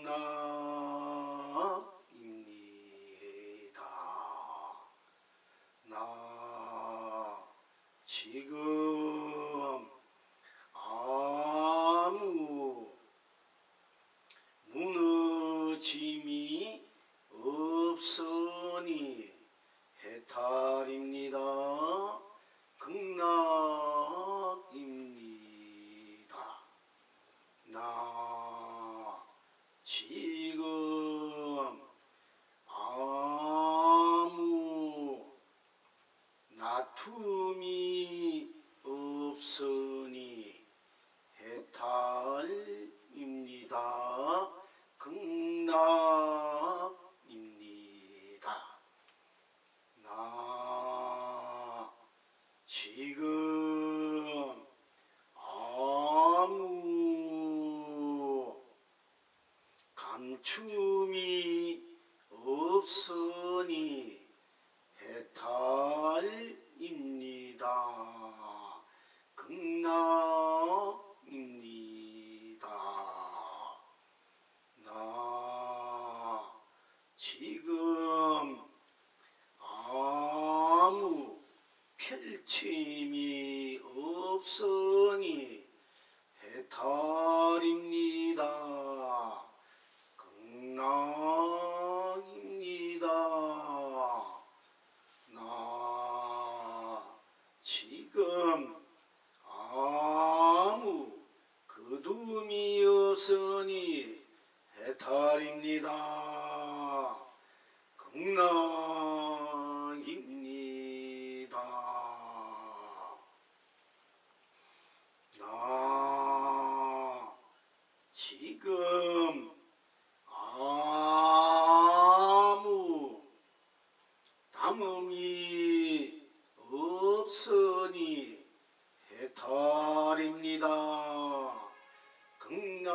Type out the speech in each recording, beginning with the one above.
극락입니다. 나 지금 아무 무너짐이 없으니 해탈입니다. 극락입니다. 나 지금 아무 다툼이 없으니 해탈입니다. 극락입니다. 나 지금 아무 감춤이 없으니 해탈입니다. 극락입니다. 나 지금 아무 펼침이 없으니 해탈입니다. 극락입니다. 나 지금 아무 거둠이 없으니 해탈입니다. 극락입니다. 나 지금 아무 담음이 없으니 해탈입니다. 극락입니다.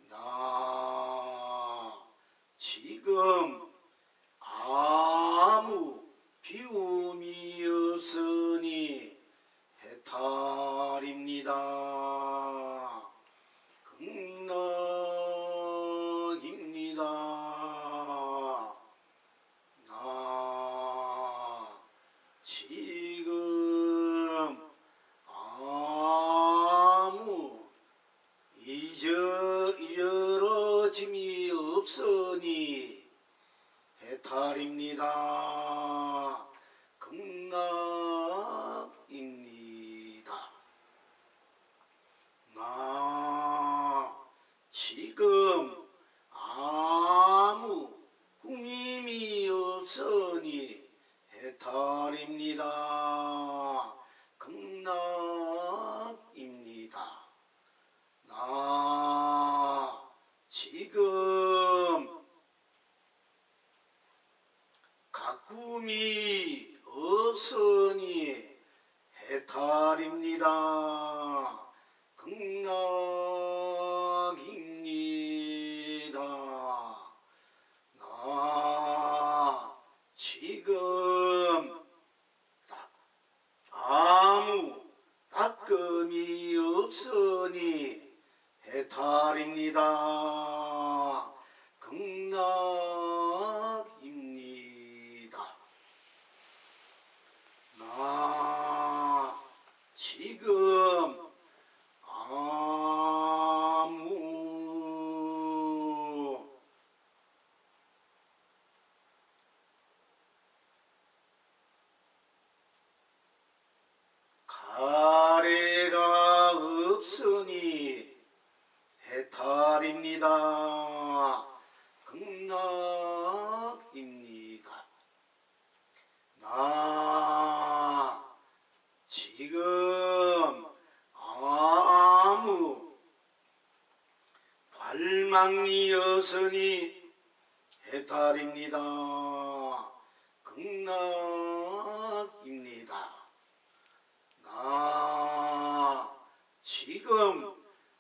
나 지금 아무 비움이 없으니 해탈입니다. 극락입니다. 나 지금 아무 이어짐이 없으니 해탈입니다. 극락입니다. 나 지금 아무 꾸밈이 없으니 해탈입니다. 극락입니다. 나 지금 가꿈이 없으니 해탈입니다. 극락입니다. 나 지금 아무 따끔이 없으니 해탈입니다. 극락입니다. 나 지금 아무 가래가 없으니 해탈입니다. 극락입니다. 나 지금 아무 발망이 없으니 해탈입니다. 극락입니다. 나 지금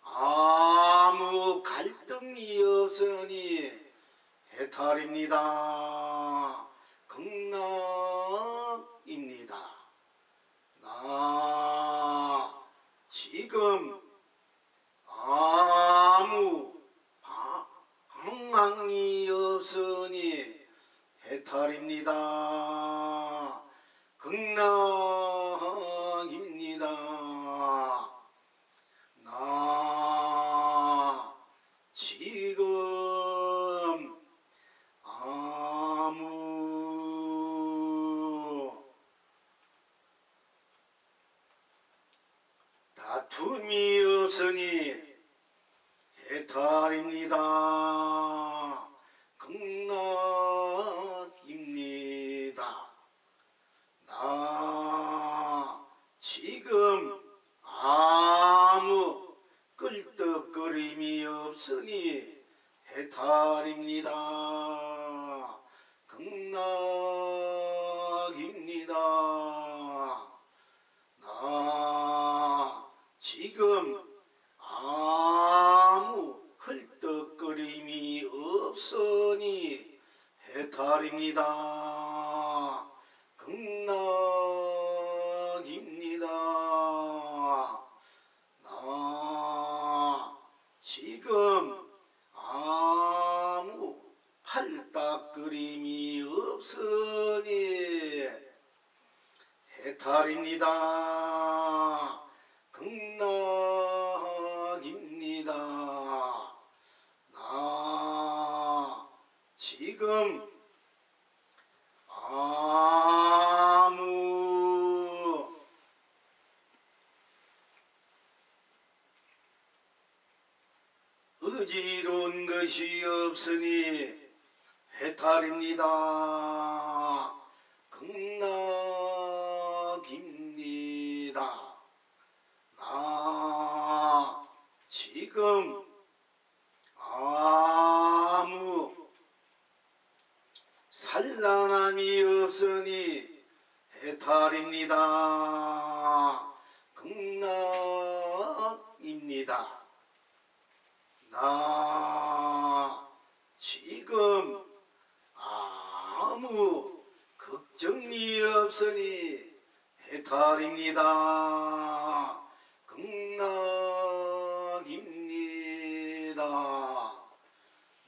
아무 갈등이 없으니 해탈입니다. 극락입니다. 나 지금 아무 없으니 해탈입니다. 극락입니다. 나 지금 아무 끌떡거림이 없으니 해탈입니다. 극락입니다. 나 지금 아무 헐떡거림이 없으니 해탈입니다. 극락입니다. 나 지금 아무 팔딱거림이 없으니 해탈입니다. 극락입니다. 나 지금 아무 의지로운 것이 없으니 해탈입니다. 극락입니다. 나 지금 아무 산란함이 없으니 해탈입니다. 극락입니다. 나 지금 아무 걱정이 없으니 해탈입니다. 극락입니다.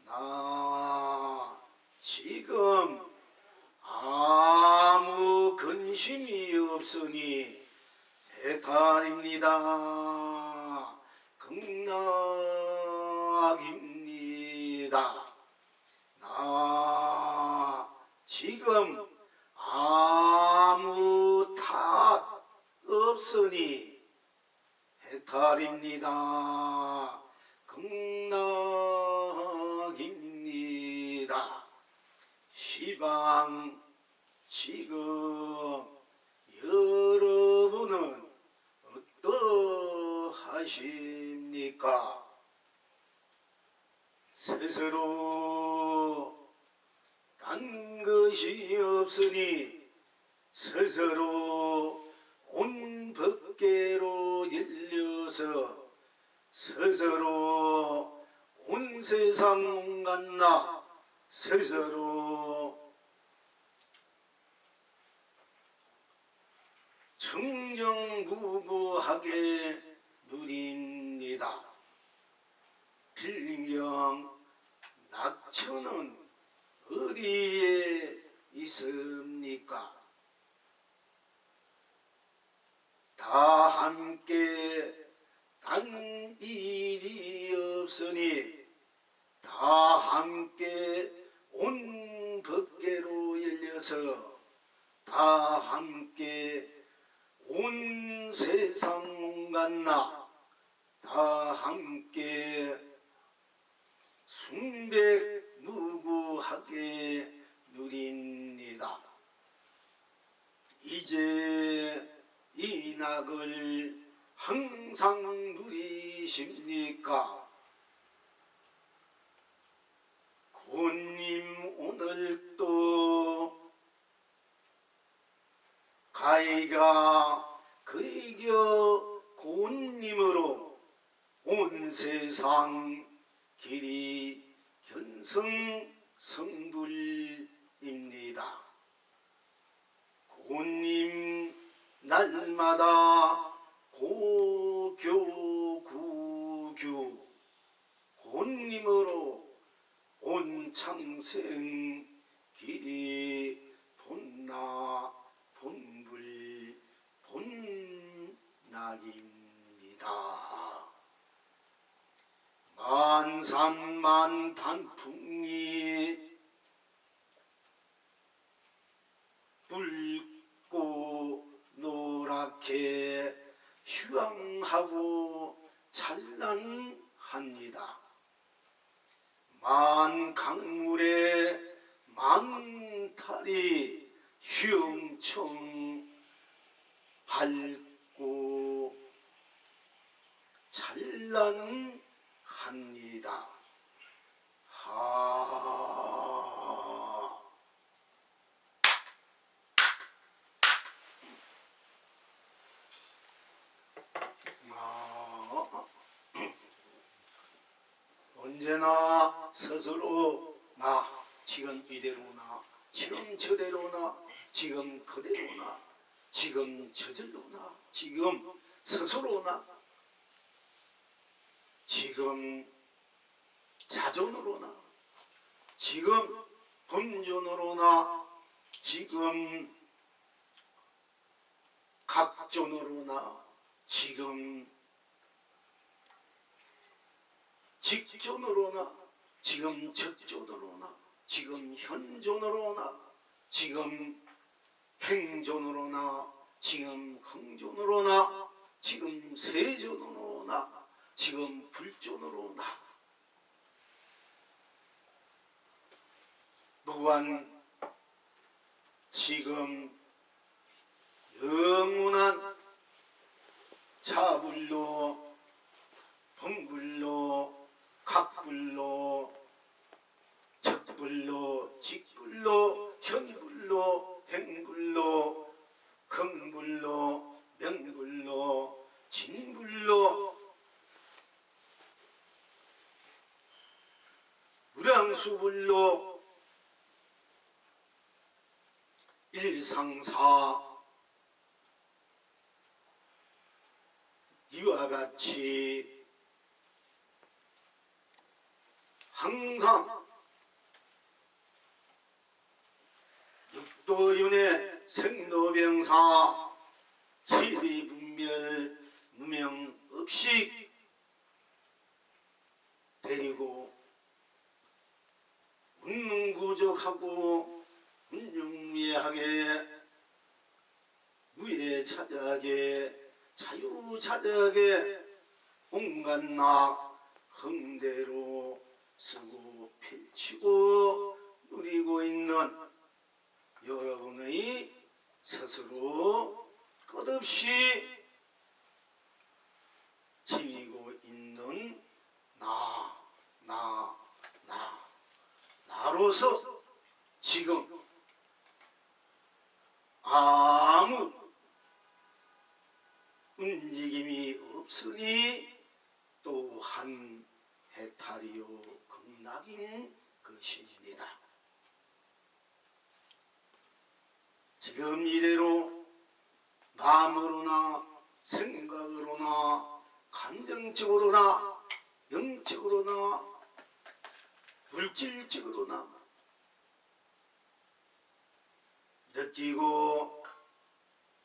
나 지금 아무 근심이 없으니 해탈입니다. 극락입니다. 나 지금 아무 탓 없으니 해탈입니다. 극락입니다. 시방 지금 여러분은 어떠하십니까? 스스로 딴 것이 없으니 스스로 온 법계로 열려서 스스로 온 세상 온갖 나 스스로 청정무구하게 누립니다. 필경 낙천은 어디에 있습니까? 다 함께 딴 일이 없으니 다 함께 온 법계로 열려서 다 함께 온 세상 온갖 나 다 함께 순백무구하게 누립니다. 이제 이 낙을 항상 누리십니까? 고님 오늘 또 가이가 그이겨 고님으로 온 세상 길이 견성성불입니다. 고님 날마다 고교구규 고님으로 온 창생 길이 본나 본불 본낙입니다. 만산만 단풍이 붉고 노랗게 휴양하고 찬란합니다. 만 강물에 만탈이 휘엄청 밝고 찬란합니다. 언제나 스스로 나 지금 이대로나 지금 저대로나 지금 그대로나 지금 저절로나 지금 스스로나 지금 자존으로나 지금 본존으로나 지금 각존으로나 지금 직존으로나 지금 적존으로나 지금 현존으로나 지금 행존으로나 지금 흥존으로나 지금 세존으로나 지금 불존으로나 무한 지금 영원한 자불로 분불로 각불로 적불로 직불로 현불로 행불로 흥불로 명불로 진불로 무량수불로 일상사 이와 같이 항상 육도윤회 생로병사 희비분별 무명업식 데리고 운능구적하고 운영무예하게 무예차작에 자유차작에 온갖낙 흥대로 쓰고 펼치고 누리고 있는 여러분의 스스로 끝없이 지니고 있는 나로서 지금 아무 움직임이 없으니 또한 해탈이요 극락인 것입니다. 지금 이대로 마음으로나 생각으로나 감정적으로나 영적으로나 물질적으로나 느끼고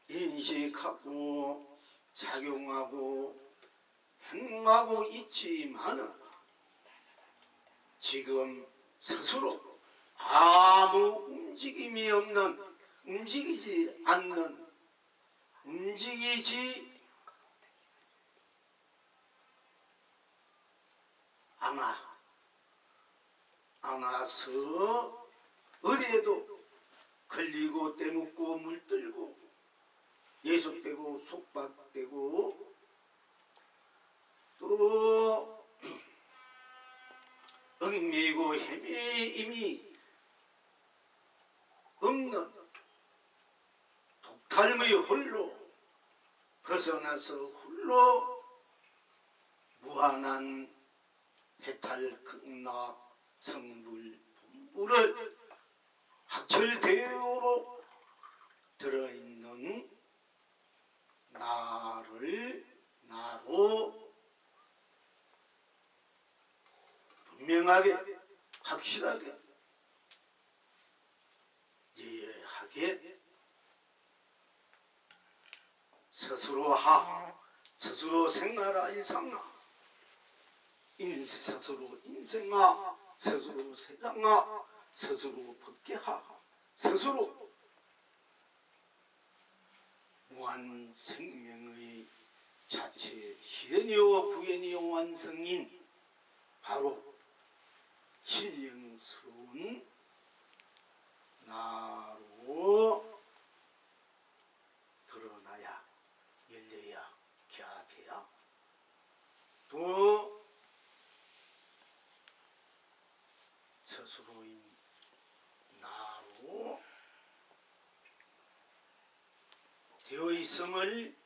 인식하고 작용하고 행하고 있지만은 지금 스스로 아무 움직임이 없는 움직이지 않는 움직이지 않아서 어디에도 걸리고 떼묻고 물들고 예속되고 속박되고 또 얽매이고 헤매임이 없는 독탈의 홀로 벗어나서 홀로 무한한 해탈 극락 성불 본불을 학철대오로 들어있는 나로 분명하게 확실하게 이해하게 스스로 생하라 일상하 스스로 인생하 스스로 세상하 스스로 법계하 스스로 무한 생명의 자체 희연이요 구연이요 완성인 바로 신령스러운 나로 드러나야 열려야 개합해야 또 스스로인 나로 되어 있음을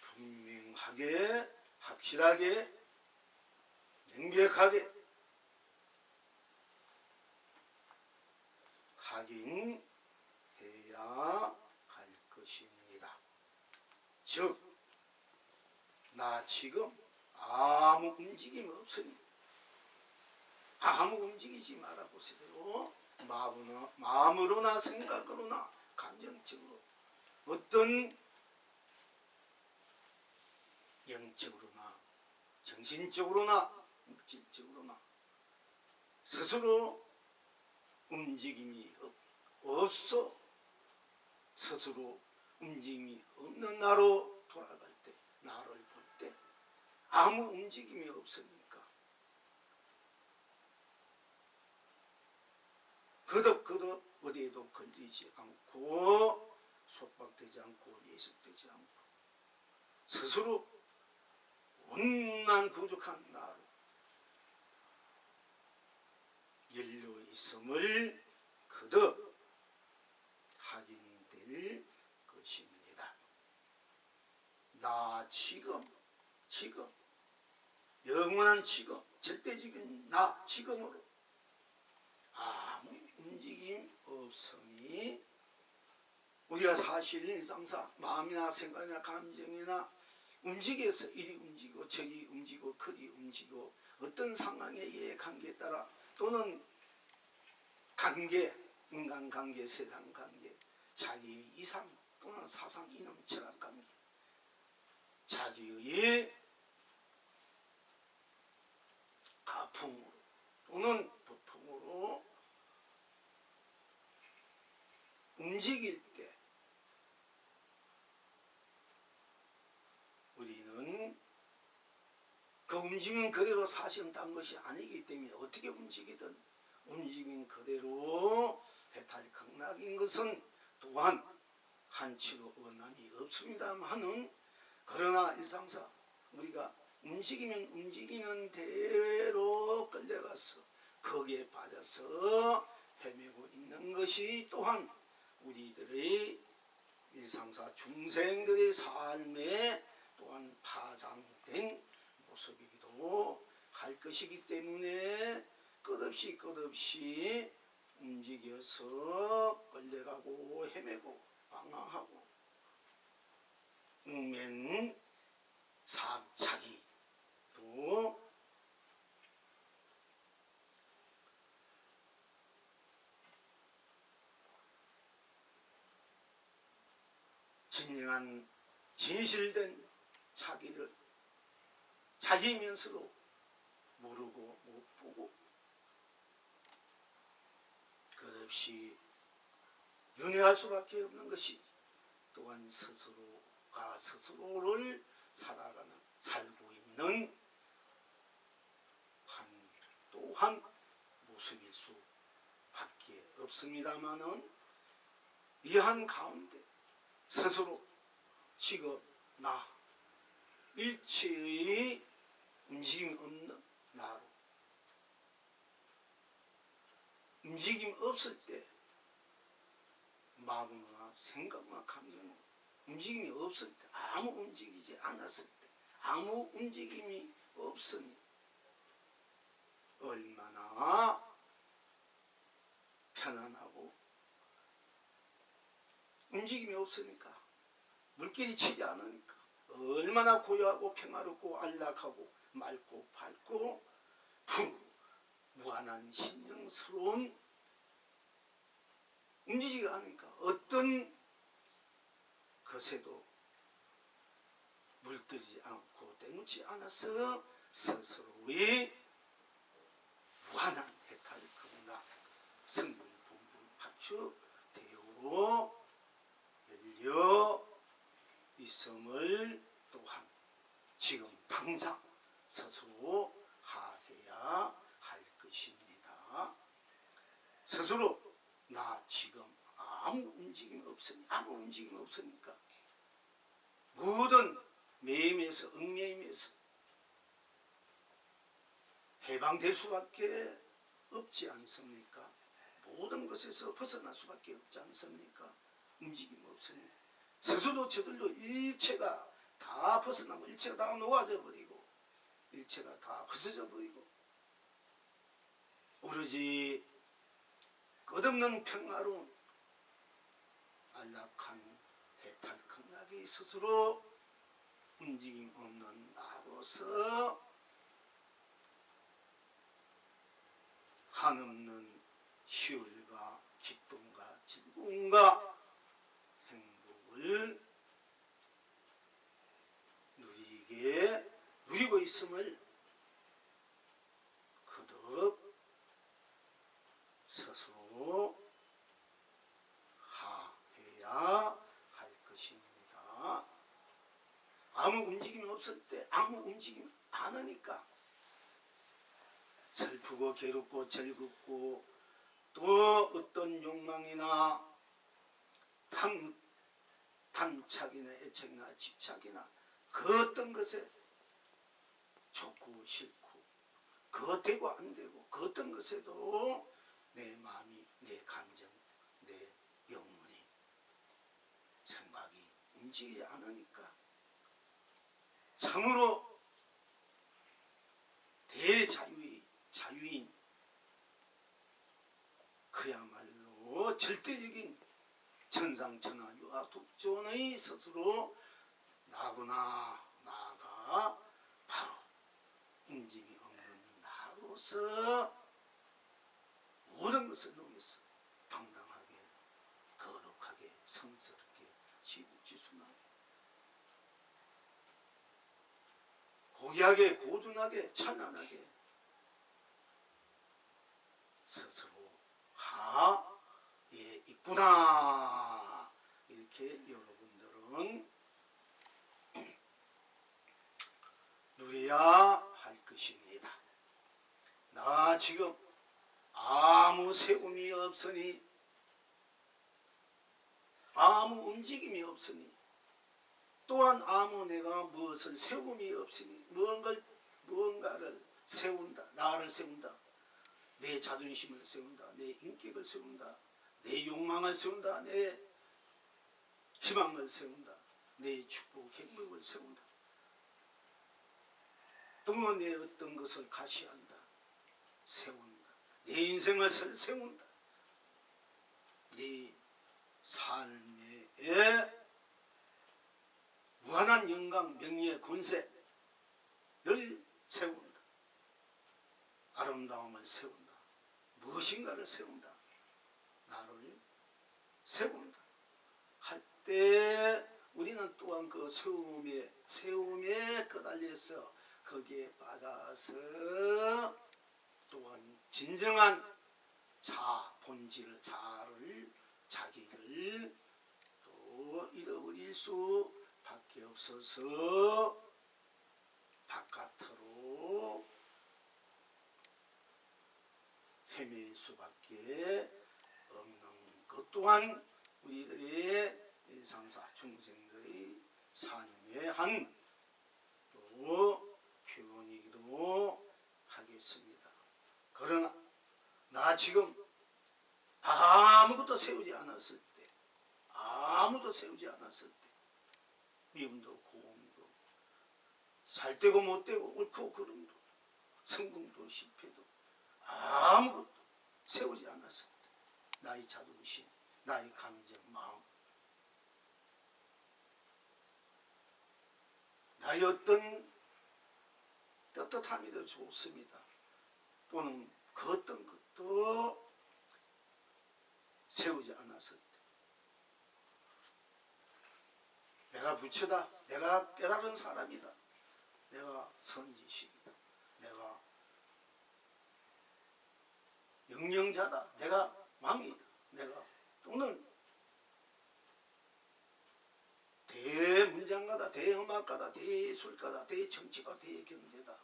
분명하게 확실하게 명백하게 확인해야 할 것입니다. 즉, 나 지금 아무 움직임 없으니 아무 움직이지 말아보세요. 마음으로나 생각으로나 감정적으로 어떤 영적으로나 정신적으로나 물질적으로나 스스로 움직임이 없어 스스로 움직임이 없는 나로 돌아갈 때 나를 볼 때 아무 움직임이 없으니까 거덕거덕 어디에도 걸리지 않고 속박되지 않고 예습되지 않고 스스로 온난 부족한 나로 열려 있음을 거듭 확인될 것입니다. 나 지금 영원한 지금 절대적인 나 지금으로 아무 움직임 없으니 우리가 사실 일상사 마음이나 생각이나 감정이나 움직여서 이리 움직이고 저리 움직이고 그리 움직이고 어떤 상황의 이해관계에 따라 또는 관계, 인간관계, 세상관계, 자기 이상 또는 사상, 이념, 철학관계 자기의 가풍으로 또는 보통으로 움직일 때 우리는 그 움직임 그대로 사실은 딴 것이 아니기 때문에 어떻게 움직이든 움직임 그대로 해탈강락인 것은 또한 한치로 어긋남이 없습니다만은 그러나 일상사 우리가 움직이면 움직이는 대로 끌려가서 거기에 빠져서 헤매고 있는 것이 또한 우리들의 일상사 중생들의 삶에 또한 파장된 모습이기도 할 것이기 때문에 끝없이 움직여서 끌려가고 헤매고 방황하고 웅맨 자기 또 진정한 진실된 자기를 자기면서도 모르고 못 보고 끝없이 윤회할 수밖에 없는 것이 또한 스스로가 스스로를 살고 있는 또한 모습일 수밖에 없습니다마는 이 한 가운데 스스로 지금 나 일체의 움직임 없는 나로 움직임 없을 때 마음이나 생각이나 감정 움직임이 없을 때 아무 움직이지 않았을 때 아무 움직임이 없으니 얼마나 편안하고 움직임이 없으니까 물길이 치지 않으니까 얼마나 고요하고 평화롭고 안락하고 맑고 밝고 무한한 신령스러운 움직이지 않으니까 어떤 것에도 물들지 않고 때묻지 않아서 스스로의 무한한 해탈 극락 성불 분불 파축 대우로 열려 있음을 또한 지금 당장 스스로 하해야 할 것입니다. 스스로 나 지금 아무 움직임이 없으니까 모든 매임에서 얽매임에서 해방될 수밖에 없지 않습니까? 모든 것에서 벗어날 수밖에 없지 않습니까? 움직임 없으니 스스로 저들도 일체가 다 벗어나고 일체가 다 녹아져 버리고 일체가 다 부서져 버리고 오로지 끝없는 평화로운 안락한 해탈극락이 스스로 움직임 없는 나로서 한없는 희열과 기쁨과 즐거움과 행복을 누리고 있음을 거듭 스스로 하해야 할 것입니다. 아무 움직임이 없을 때 아무 움직임 안 하니까 슬프고 괴롭고 즐겁고 또 어떤 욕망이나 탐착이나 애착이나 집착이나 그 어떤 것에 좋고 싫고 그 되고 안 되고 그 어떤 것에도 내 마음이 내 감정 내 영혼이 생각이 움직이지 않으니까 참으로 자유인 그야말로 절대적인 천상천하 유아독존의 스스로 나가 바로 움직임이 없는 나로서 모든 것을 놓여서 당당하게 거룩하게 성스럽게 지국지순하게 고귀하게 고dun하게 찬란하게 스스로 하에 있구나 이렇게 여러분들은 누려야 할 것입니다. 나 지금 아무 세움이 없으니 아무 움직임이 없으니 또한 아무 내가 무엇을 세움이 없으니 무언가를 세운다. 나를 세운다. 내 자존심을 세운다. 내 인격을 세운다. 내 욕망을 세운다. 내 희망을 세운다. 내 축복 행복을 세운다. 또 내 어떤 것을 가시한다. 세운다. 내 인생을 세운다. 네 삶의 무한한 영광, 명예, 권세를 세운다. 아름다움을 세운다. 무엇인가를 세운다. 나를 세운다. 할 때 우리는 또한 그 세움에 끄달려서 거기에 빠져서 또한 진정한 본질, 자기를 또 잃어버릴 수밖에 없어서 바깥으로 헤맬 수밖에 없는 것 또한 우리들의 일상사 중생들의 삶의 한 또 표현이기도 하겠습니다. 그러나 나 지금 아무것도 세우지 않았을 때 미움도 고움도 살되고 못되고 옳고 그름도 성공도 실패도 아무것도 세우지 않았을 때 나의 자존심, 나의 감정, 마음, 나의 어떤 떳떳함이도 좋습니다. 또는 그 어떤 것도 세우지 않았을 때 내가 부처다, 내가 깨달은 사람이다, 내가 선지식이다, 내가 명령자다, 내가 왕이다, 내가 또는 대문장가다 대학가다, 대음악가다, 대예술가다, 대정치가, 대경제다,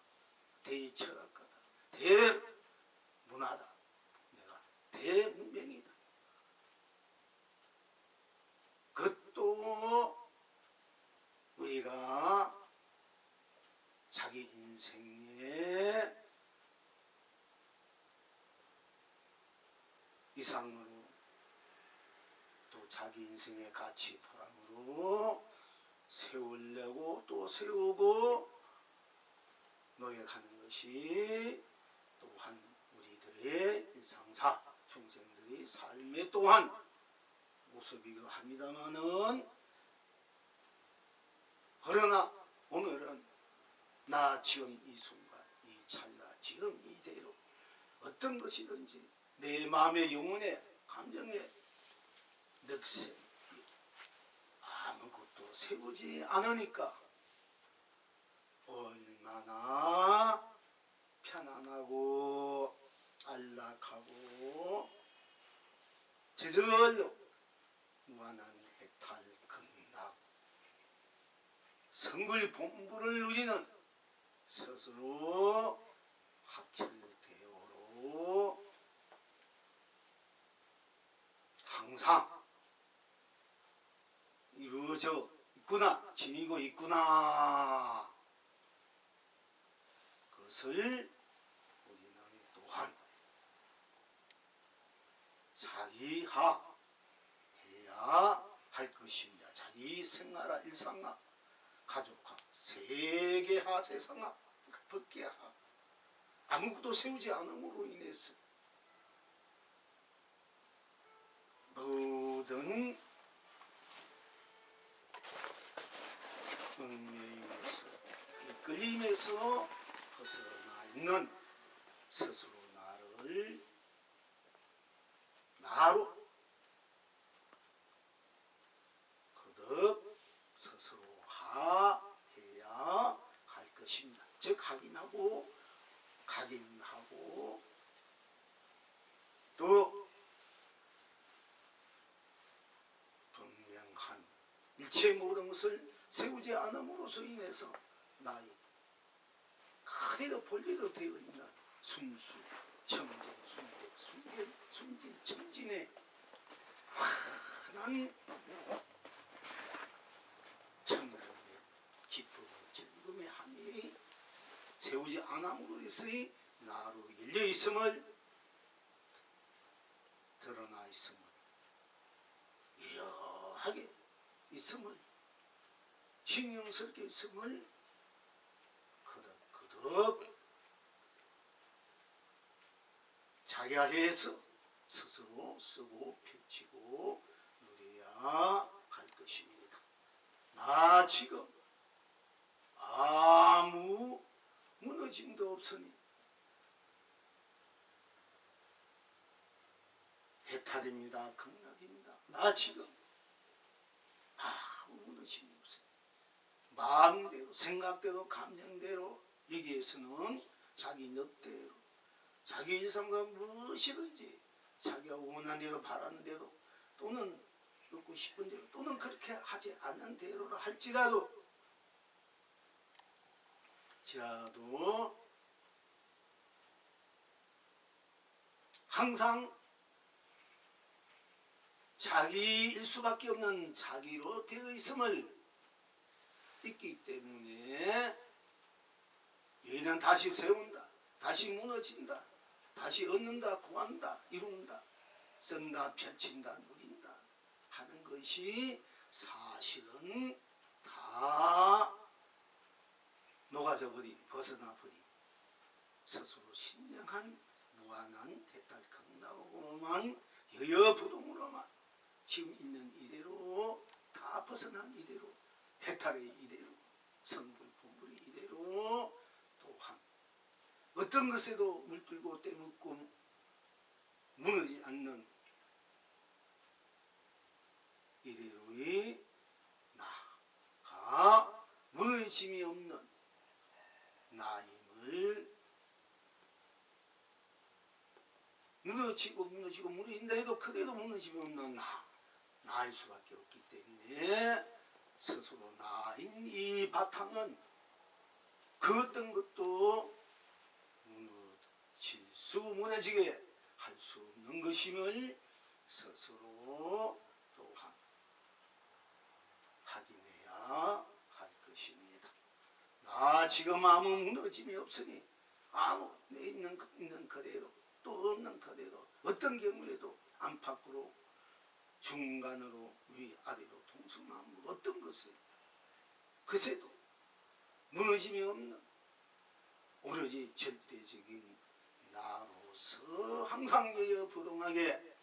대철학가다, 대문화다. 내가 대문명이다. 그것도 우리가 자기 인생의 이상으로 또 자기 인생의 가치 포럼으로 세우려고 또 세우고 노력하는 것이 또한 우리들의 일상사 중생들의 삶의 또한 모습이기도 합니다마는, 그러나 오늘은 나 지금 이 순간 이 찰나 지금 이대로 어떤 것이든지 내 마음의 영혼의 감정의 늑세 아무것도 세우지 않으니까 얼마나 편안하고 안락하고 저절로 무한한 해탈 극락 성불 본부를 누리는 스스로 학철대오로 항상 이루어져 있구나, 지니고 있구나. 그것을 우리는 또한 자기하 해야 할 것입니다. 자기 생활화, 일상화, 가족화, 세계화, 세상화, 법계화, 아무것도 세우지 않음으로 인해서 모든 운명에서 이끌림에서 벗어나 있는 스스로 나를 나로 거듭 스스로화해야 할 것입니다. 즉 각인하고 또 분명한 일체 모든 것을 세우지 않음으로써 인해서 나의 그대로 본래로 되어 있는 순수, 청정, 순백, 순진, 청진의 환한 청정의 기쁨의 즐거움의 함이 세우지 않음으로서의 나로 열려 있음을, 드러나 있음을, 이러하게 있음을, 신경스럽게 있음을 거듭 자기야해서 스스로 쓰고 펼치고 누려야 할 것입니다. 나 지금 아무 무너짐도 없으니 해탈입니다. 극락입니다. 나 지금 아무 무너짐이 없으니 마음대로, 생각대로, 감정대로, 여기에서는 자기 넉대로, 자기 일상과 무엇이든지 자기가 원하는 대로, 바라는 대로, 또는 듣고 싶은 대로, 또는 그렇게 하지 않는 대로 할지라도 항상 자기일 수밖에 없는 자기로 되어 있음을 있기 때문에 여인은 다시 세운다, 다시 무너진다, 다시 얻는다, 구한다, 이룬다, 쓴다, 펼친다, 누린다 하는 것이 사실은 다 녹아져 버린, 벗어나 버린 스스로 신령한 무한한 대탈 극락으로만 여여부동으로만 지금 있는 이대로 다 벗어난 이대로 해탈의 이대로 성불 본불의 이대로 또한 어떤 것에도 물들고 떼묻고 무너지지 않는 이대로의 나가 무너짐이 없는 나임을 무너지고 무너진다 해도 그래도 무너짐이 없는 나일 수밖에 없기 때문에 스스로 나인 이 바탕은 그 어떤 것도 무너지게 할 수 없는 것임을 스스로 또한 확인해야 할 것입니다. 나 지금 아무 무너짐이 없으니 아무 내 있는 그대로 또 없는 그대로 어떤 경우에도 안팎으로 중간으로 위아래로 동서남북 어떤 것을 그새도 무너짐이 없는 오로지 절대적인 나로서 항상 여여부동하게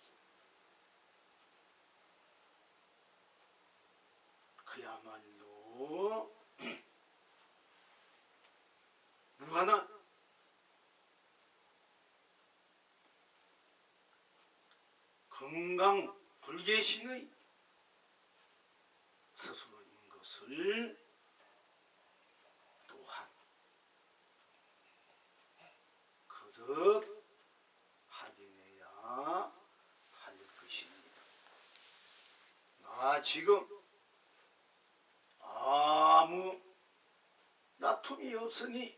그야말로 무한한 건강 불개신의 스스로인 것을 또한 거듭 확인해야 할 것입니다. 나 지금 아무 나툼이 없으니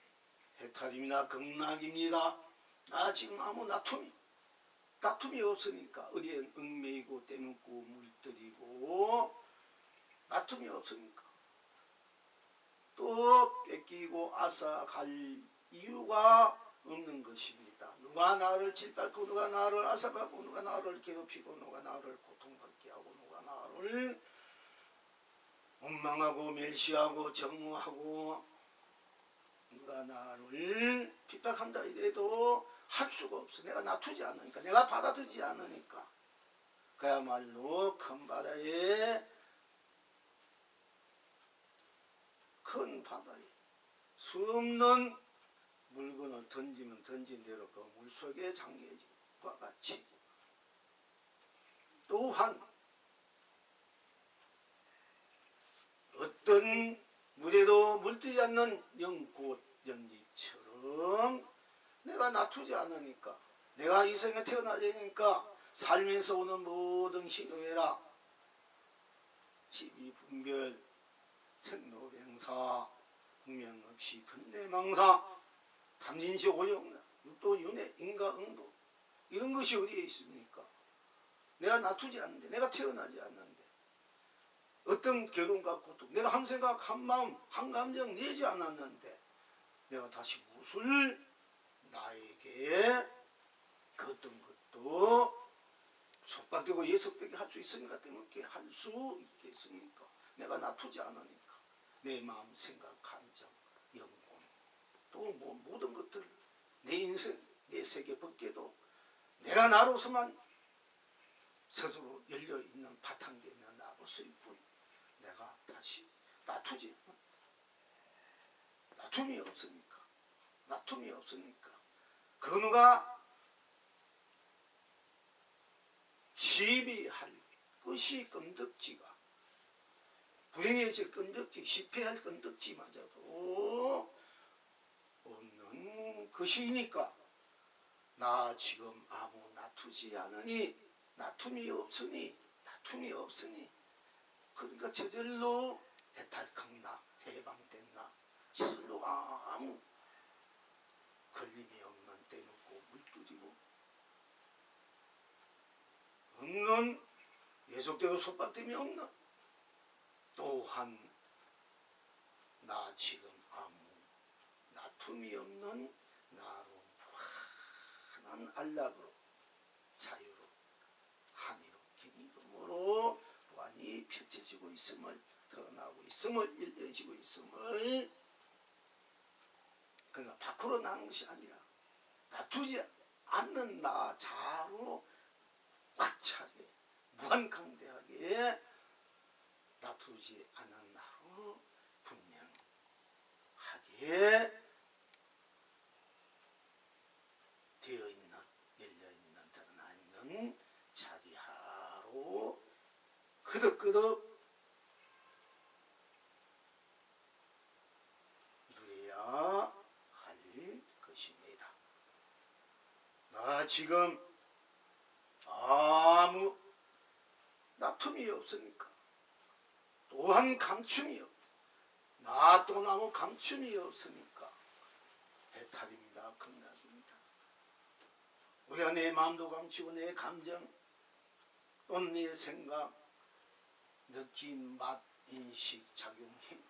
해탈임이나 극락입니다. 나 지금 아무 다툼이 없으니까 어디엔 얽매이고 떼묻고 물들이고 다툼이 없으니까 또 뺏기고 앗아갈 이유가 없는 것입니다. 누가 나를 짓밟고 누가 나를 앗아가고 누가 나를 괴롭히고 누가 나를 고통받게 하고 누가 나를 원망하고 멸시하고 정오하고 누가 나를 핍박한다 이래도 할 수가 없어. 내가 놔두지 않으니까, 내가 받아들이지 않으니까. 그야말로 큰 바다에 수 없는 물건을 던지면 던진 대로 그 물속에 잠겨진과 같이 또한 어떤 물에도 물들지 않는 연꽃 연잎처럼 내가 놔두지 않으니까, 내가 이 생에 태어나자니까 살면서 오는 모든 희노애락, 시비분별, 천노병사, 분명없이 분내망사, 탐진시 오용나, 육도윤회, 인가응보 이런 것이 어디에 있습니까? 내가 놔두지 않는데, 내가 태어나지 않는데 어떤 괴로움과 고통, 내가 한 생각, 한 마음, 한 감정 내지 않았는데 내가 다시 무엇을 나에게 그 어떤 것도 속박되고 예속되게 할 수 있으니까 때문에 할 수 있겠습니까? 내가 놔두지 않으니까 내 마음, 생각, 감정, 영혼 또 모든 것들 내 인생, 내 세계 밖에도 내가 나로서만 스스로 열려있는 바탕되며 나로서일 뿐 내가 다시 놔두지 않는다. 놔툼이 없으니까 그 누가 시비할 것이 건덕지가 불행해질 건덕지, 실패할 건덕지마저도 없는 것이니까 나 지금 아무 놔두지 않으니 놔툼이 없으니 그러니까 저절로 해탈컸나 해방됐나 저절로 아무 걸림이 없는 떼놓고 물들이고 없는 예속되고 속박됨이 없는 또한 나 지금 아무 놔툼이 없는 나로 무한한 안락으로 자유로 한이로 기름으로 무한히 펼쳐지고 있음을 드러나고 있음을 일려지고 있음을 그러니까 밖으로 나는 것이 아니라 놔두지 않는 나 자로 꽉 차게 무한강대하게 놔두지 않은 나로 분명하게 되어있는 열려있는 드러나있는 자기하로 그득그득 누려야 할 것입니다. 나 지금 아무 놔툼이 없으니까 또한 감춤이 없다. 나 또 나무 감춤이 없으니까 해탈입니다. 극락입니다. 우리가 내 마음도 감추고 내 감정 또는 내 생각, 느낌, 맛, 인식, 작용, 힘,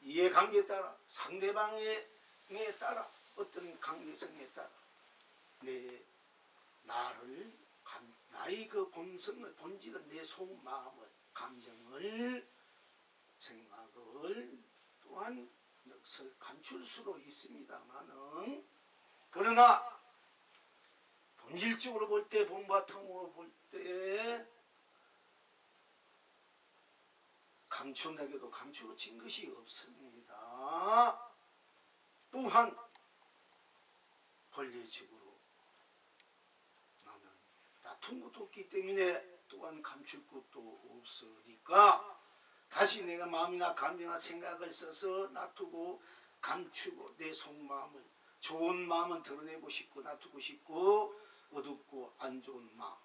이해관계에 따라 상대방에 따라 어떤 관계성에 따라 나의 그 본성을 본질은 내 속마음을 감정을 생각을 또한 넋을 감출 수도 있습니다만은 그러나 본질적으로 볼 때 본바탕으로 볼 때 감춘다고도 감추어진 것이 없습니다. 또한 본래적으로 나는 다툰 것도 없기 때문에 또한 감출 것도 없으니까 다시 내가 마음이나 감정이나 생각을 써서 놔두고 감추고 내 속마음을 좋은 마음은 드러내고 싶고 놔두고 싶고 어둡고 안 좋은 마음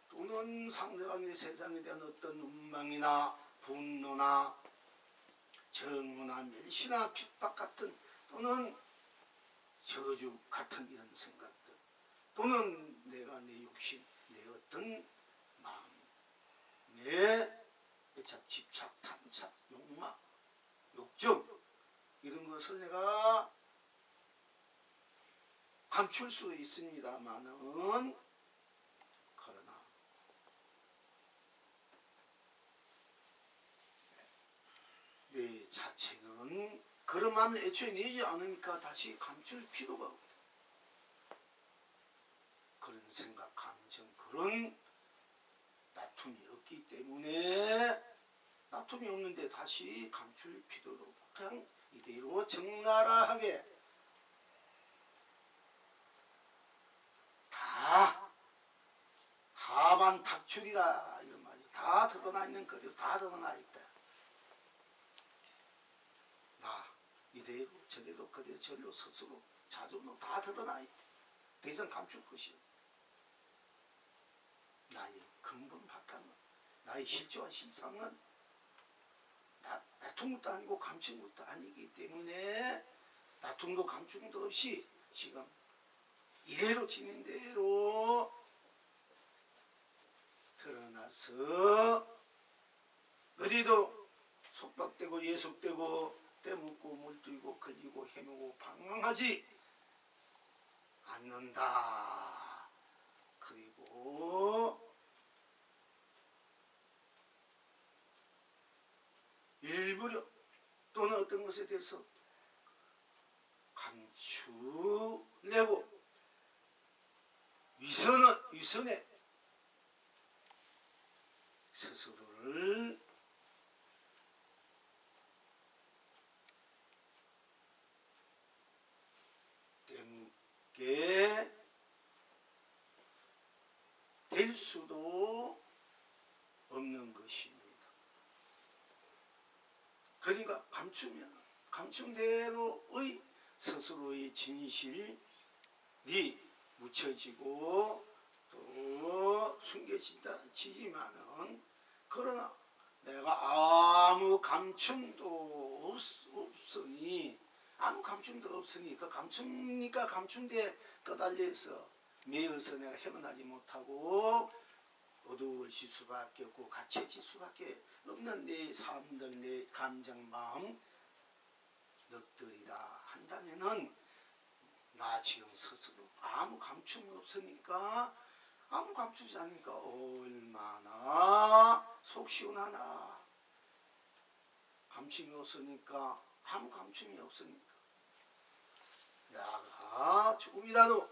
또는 상대방의 세상에 대한 어떤 운망이나 분노나 정오나 멸시나 핍박 같은 또는 저주 같은 이런 생각들 또는 내가 내 욕심 내 어떤 마음 내 집착, 탐착, 욕망, 욕정 이런 것을 내가 감출 수 있습니다만은 그러나 내 자체는 그런 마음을 애초에 내지 않으니까 다시 감출 필요가 없다. 그런 생각, 감정, 그런 다툼이 없기 때문에 다툼이 없는데 다시 감출 필요도 없고 그냥 이대로 적나라하게 다 하반 탁출이다 이런 말이죠. 다 드러나 있는 거죠. 다 드러나 있다. 나 이대로 저대로 그대로 절로 스스로 자존으로 다 드러나 있다. 더 이상 감출 것이 없다. 나의 근본 바탕은 나의 실제와 실상은 다툰 것도 아니고 감춘 것도 아니기 때문에 다툼도 감춤도 없이 지금 이대로 지닌 대로 드러나서 어디도 속박되고 예속되고 떼묻고 물들고 걸리고 헤매고 방황하지 않는다. 그리고 일부러 또는 어떤 것에 대해서 감추려고 위선에 스스로를 때묻게 될 수도 없는 것입니다. 그러니까 감추면 감춘대로의 스스로의 진실이 묻혀지고 또 숨겨지지만은 그러나 내가 아무 감춤도 없으니 그 감춤니까 감춤대에 끄달려서 매여서 내가 헤어나지 못하고 어두워질 수밖에 없고 갇혀질 수밖에 없는 내 삶들 내 감정 마음 넋들이다 한다면은 나 지금 스스로 아무 감춤이 없으니까 아무 감추지 않으니까 얼마나 속 시원하나. 감춤이 없으니까 아무 감춤이 없으니까 내가 조금이라도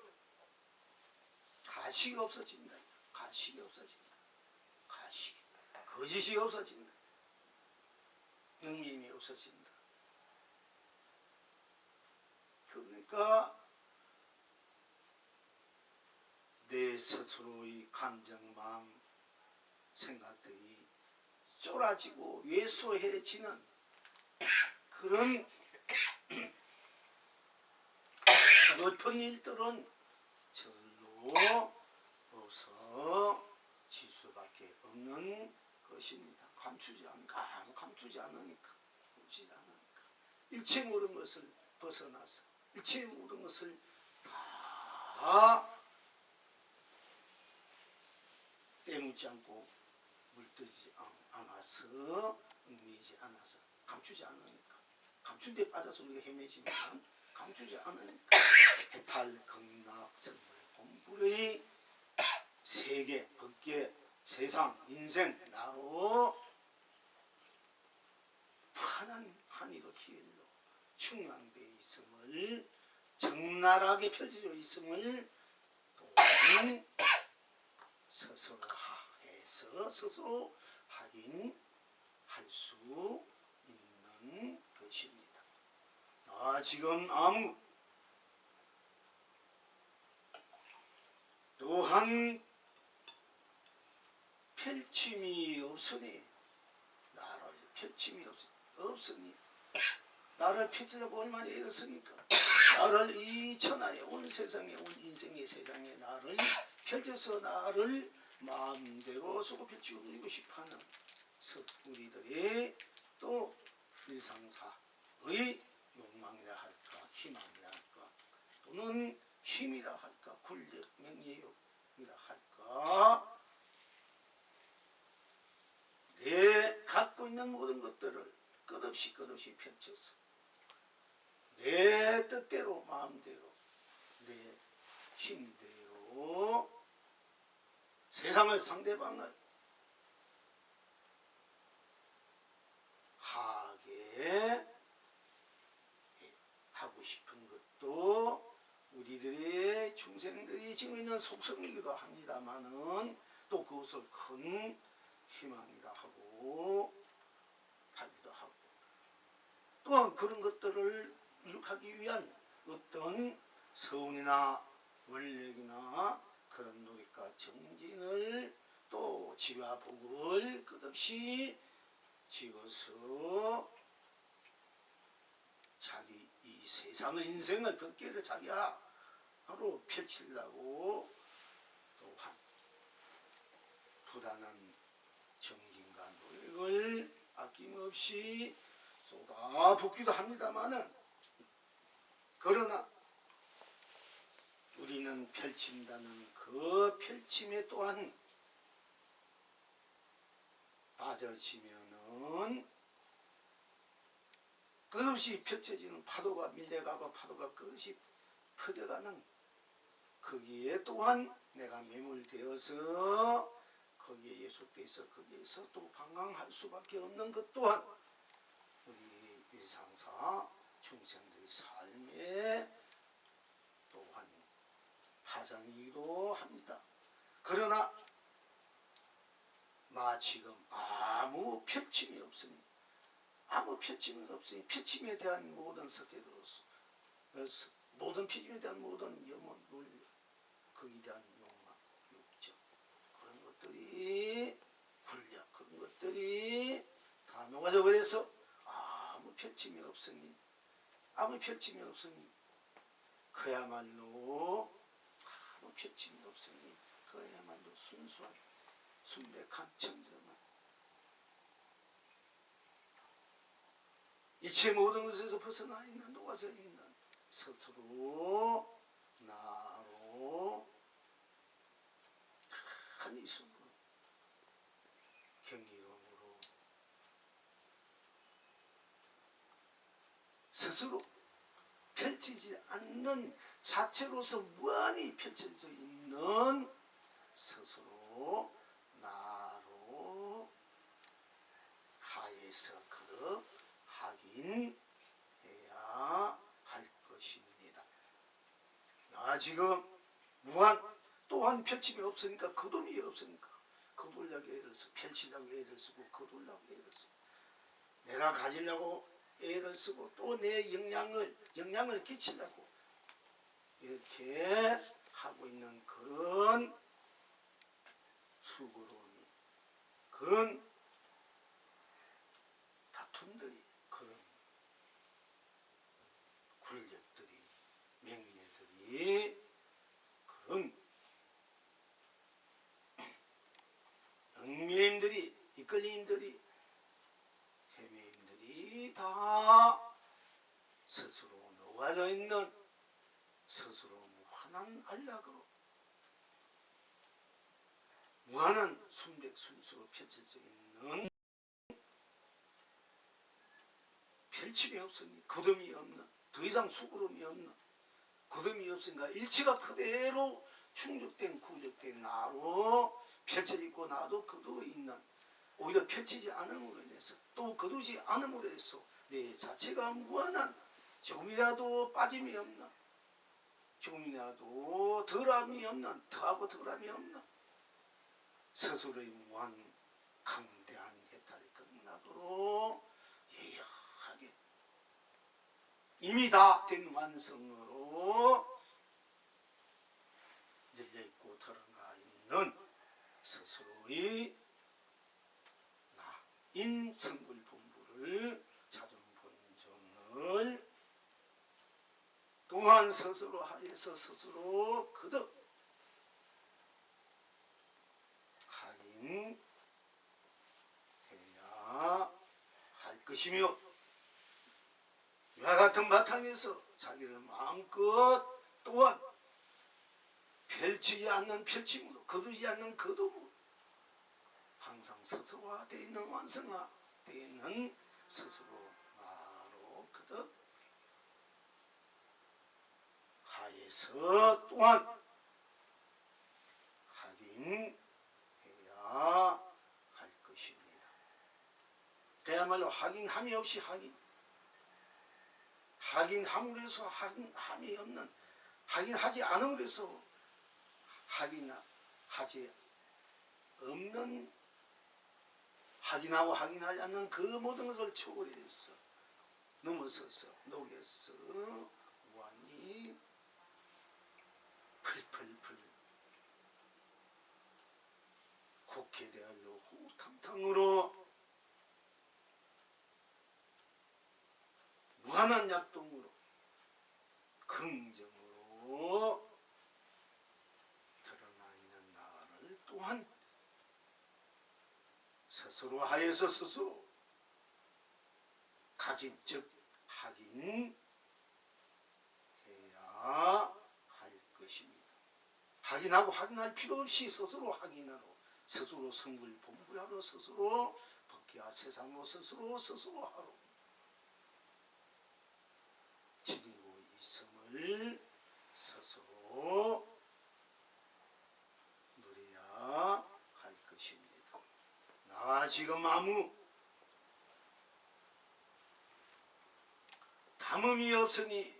가식이 없어진다. 가식이 없어진다. 가식 거짓이 없어진다. 영림이 없어진다. 그러니까 내 스스로의 감정, 마음, 생각들이 쫄아지고 왜소해지는 그런 높은 일들은 절로 없어질 수밖에 없는 것입니다. 감추지 않으니까, 아무 감추지 않으니까, 감추지 않으니까 일체 모든 것을 벗어나서 일체 모든 것을 다 때묻지 않고 물들지 않아서, 얽매이지 않아서, 감추지 않으니까, 감춘 데 빠져서 우리가 헤매지만 감추지 않으니까 해탈, 극락, 생물, 본불의 세계, 법계, 세상, 인생, 나로 환한 한이로 희일로 충만되어 있음을, 적나라하게 펼쳐져 있음을 또한 스스로 해서 스스로 확인할 수 있는 것입니다. 지금 아무 또한 펼침이 없으니, 나를 펼침이 없으니, 나를 펼치려고 얼마나 애썼습니까? 나를 이 천하에, 온 세상에, 온 인생의 세상에 나를 펼쳐서 나를 마음대로 쓰고 펼치고 누리고 싶어하는 우리들의 또 일상사의 욕망이라 할까, 희망이라 할까, 또는 힘이라 할까, 권력, 명예욕이라 할까, 내 갖고 있는 모든 것들을 끝없이 펼쳐서 내 뜻대로, 마음대로, 내 힘대로 세상을, 상대방을 하게 하고 싶은 것도 우리들의 중생들이 지금 있는 속성이기도 합니다마는, 또 그것을 큰 희망이라 하고 하기도 하고, 또한 그런 것들을 이룩하기 위한 어떤 서운이나 원력이나 그런 노력과 정진을, 또 지와 복을 끝없이 지어서 자기 이 세상의 인생의 벽계를 자기가 바로 펼치려고 또한 부단한 정진과 노력을 아낌없이 쏟아붓기도 합니다마는, 그러나 우리는 펼친다는 그 펼침에 또한 빠져지면은 끝없이 펼쳐지는 파도가 밀려가고 파도가 끝없이 퍼져가는, 거기에 또한 내가 매몰되어서 거기에 예속돼서 거기에서 또 방황할 수밖에 없는 것 또한 우리 일상사 중생들의 삶의 또한 파장이기도 합니다. 그러나 지금 아무 펼침이 없으니, 펼침에 대한 모든 스테로스, 모든 펼침에 대한 모든 영혼, 논리, 거기에 대한 욕망, 욕정, 그런 것들이 권력, 그런 것들이 다 녹아져 버려서 아무 펼침이 없으니, 그야말로 아무 펼침이 없으니 그야말로 순수한 순백한 청정한, 이체 모든 것에서 벗어나 있는, 녹아져 있는 스스로 나로 큰 이성으로 경이로움으로 스스로 펼치지 않는 자체로서 무한히 펼쳐져 있는 스스로 나로 하에서 그렇 확인해야 할 것입니다. 지금 무한, 또한 펼침이 없으니까, 거둠이 없으니까 거둘려고 애를 쓰고, 펼치려고 애를 쓰고, 거둘려고 애를 쓰고, 내가 가지려고 애를 쓰고, 또 내 영향을 끼치려고 이렇게 하고 있는 그런 수고로운 그런 다툼들이, 그런 권력들이, 명예들이, 그런 얽매임들이, 이끌림들이 스스로 무한한 안락으로 무한한 순백순수로 펼쳐져 있는 펼침이 없으니 거름이 없는, 더 이상 수구름이 없는, 거름이 없으니까 일체가 그대로 충족된 구족된 나로 펼쳐져 있고 나도 거두어 있는, 오히려 펼치지 않음으로 인해서 또 거두지 않음으로 해서 내 자체가 무한한, 조금이라도 빠짐이 없는, 조금이라도 덜함이 없는, 더하고 덜함이 없는 스스로의 무한 강대한 해탈 극락으로 예리하게 이미 다 된 완성으로 열려있고 드러나 있는 스스로의 나인 성불 본부를 찾은 본전을 또한 스스로 하에서 스스로 거듭 해야 할 것이며, 이와 같은 바탕에서 자기를 마음껏 또한 펼치지 않는 펼침으로, 거두지 않는 거둠으로 항상 스스로화되어 있는, 완성화되어 있는 스스로 나로 거듭 하에서 또한 확인해야 할 것입니다. 그야말로 확인함이 없이 확인함으로 해서 확인함이 없는, 확인하지 않음으로 해서 확인하지 없는, 확인하고 확인하지 않는 그 모든 것을 초월해서 넘어서서 녹여서 무한히 풀풀풀 곡해 대하여 호탕탕으로 무한한 약동으로 긍정으로 드러나 있는 나를 또한 스스로 하에서 스스로 각인, 즉 확인해야 할 것입니다. 확인하고 확인할 필요 없이 스스로 확인하러, 스스로 성불 본불하러, 스스로 법기와 세상으로 스스로 하러 지니고 있음을 스스로 누려야 할 것입니다. 나와 지금 아무 담음이 없으니,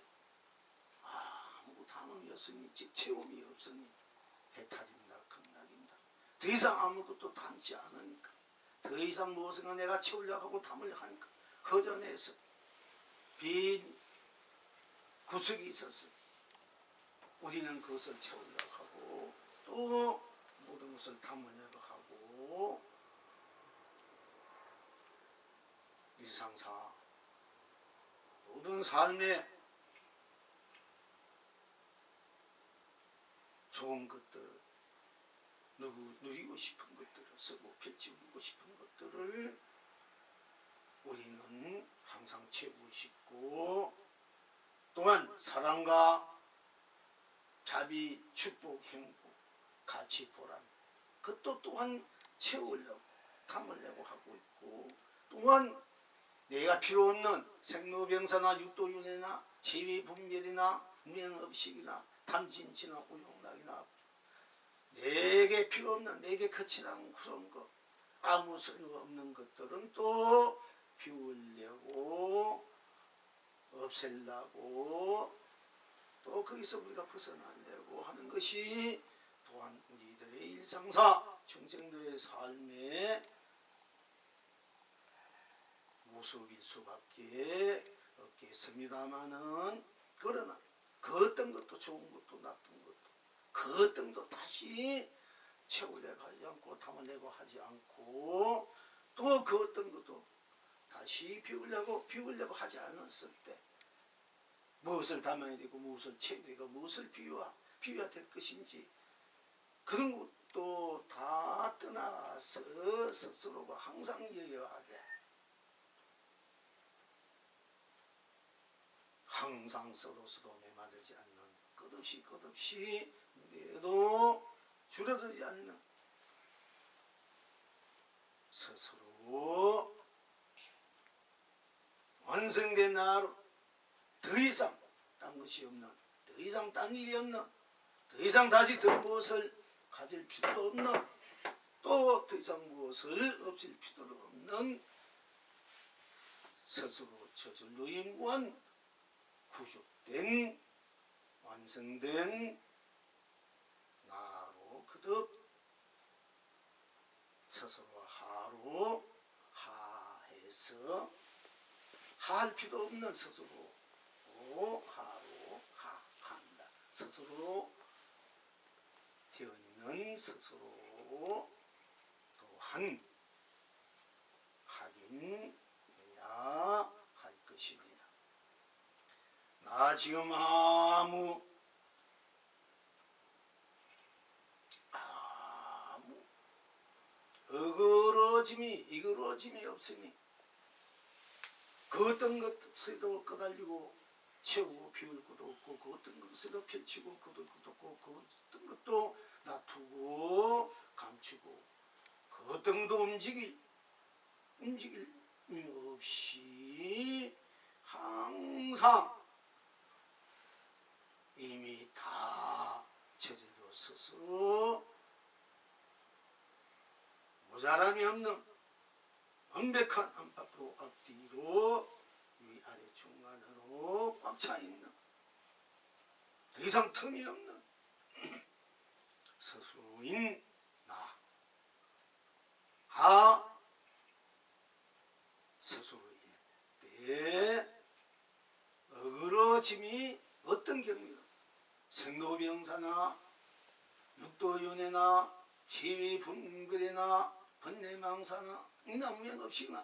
아무 담음이 없으니, 체험이 없으니 해탈입니다. 극락입니다. 더 이상 아무것도 담지 않으니까, 더 이상 무엇인가 내가 채우려고 하고 담으려고 하니까 허전해서 빈 구석이 있어서 우리는 그것을 채우려고 하고 또 모든 것을 담으려고 하고, 일상사 모든 삶에 좋은 것들, 누리고 싶은 것들을, 쓰고 펼치고 싶은 것들을 우리는 항상 채우고 싶고, 또한 사랑과 자비, 축복, 행복, 가치, 보람, 그것도 또한 채우려고, 담으려고 하고 있고, 또한 내가 필요 없는 생로병사나 육도윤회나 지위분별이나 명업식이나 탐진치나 우용락이나 내게 필요 없는, 내게 거치는 그런 거, 아무 소용가 없는 것들은 또 비우려고, 없애려고, 또 거기서 우리가 벗어나려고 하는 것이 또한 우리들의 일상사, 중생들의 삶의 모습일 수밖에 없겠습니다마는, 그러나 그 어떤 것도 좋은 것도 나쁜 것도 그 어떤 것도 다시 채우려고 하지 않고 담으려고 하지 않고, 또 그 어떤 것도 다시 비우려고 하지 않았을 때 무엇을 담아야 되고 무엇을 채워야 되고 무엇을 비워야 될 것인지, 그런 것도 다 떠나서 스스로가 항상 여여하게, 항상 서로 매맞지 않는 끝없이 내도 줄어들지 않는 스스로 완성된 나로 더 이상 딴 것이 없는, 더 이상 딴 일이 없는, 더 이상 다시 더 무엇을 가질 필요도 없는, 또 더 이상 무엇을 없앨 필요도 없는 스스로 저절로 인구한 구속된 완성된 나로 거듭 스스로 하로 하해서 하할 필요 없는 스스로 하로 하한다. 스스로 되어 있는 스스로 또한 하긴 해야 할 것입니다. 나 지금 아무 이그러짐이 없으니 그 어떤 것에도 끄달리고 채우고 비울 것도 없고, 그 어떤 것에도 펼치고 거둘 것도 없고, 그 어떤 것도 놔두고 감추고, 그 어떤 것도 움직일 없이 항상 이미 다 저절로 스스로 모자람이 없는 완벽한 안팎으로 앞뒤로 위아래 중간으로 꽉 차있는, 더 이상 틈이 없는 스스로인 나가 스스로일 때 어그러짐이 어떤 경우이든 생로병사나 육도윤회나 시위분별이나 번뇌망사나 이나무행 없이나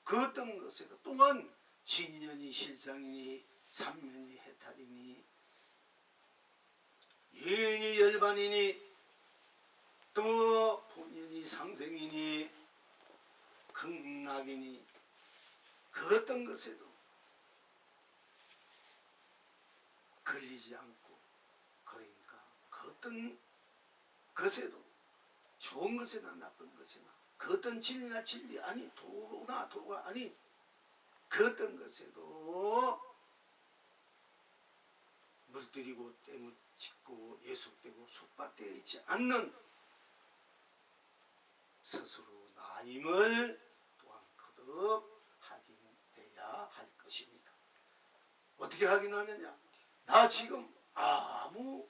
그 어떤 것에도 또한 진년이 실상이니 삼면이 해탈이니 예인이 열반이니 또 본인이 상생이니 극락이니 그 어떤 것에도 걸리지 않고, 그러니까 그 어떤 것에도 좋은 것이나 나쁜 것이나 그 어떤 진리나 진리 아니 도로나 도가 아니 그 어떤 것에도 물들이고 때묻히고 예속되고 속박되어 있지 않는 스스로 나임을 또한 거듭 확인해야 할 것입니다. 어떻게 확인하느냐? 나 지금 아무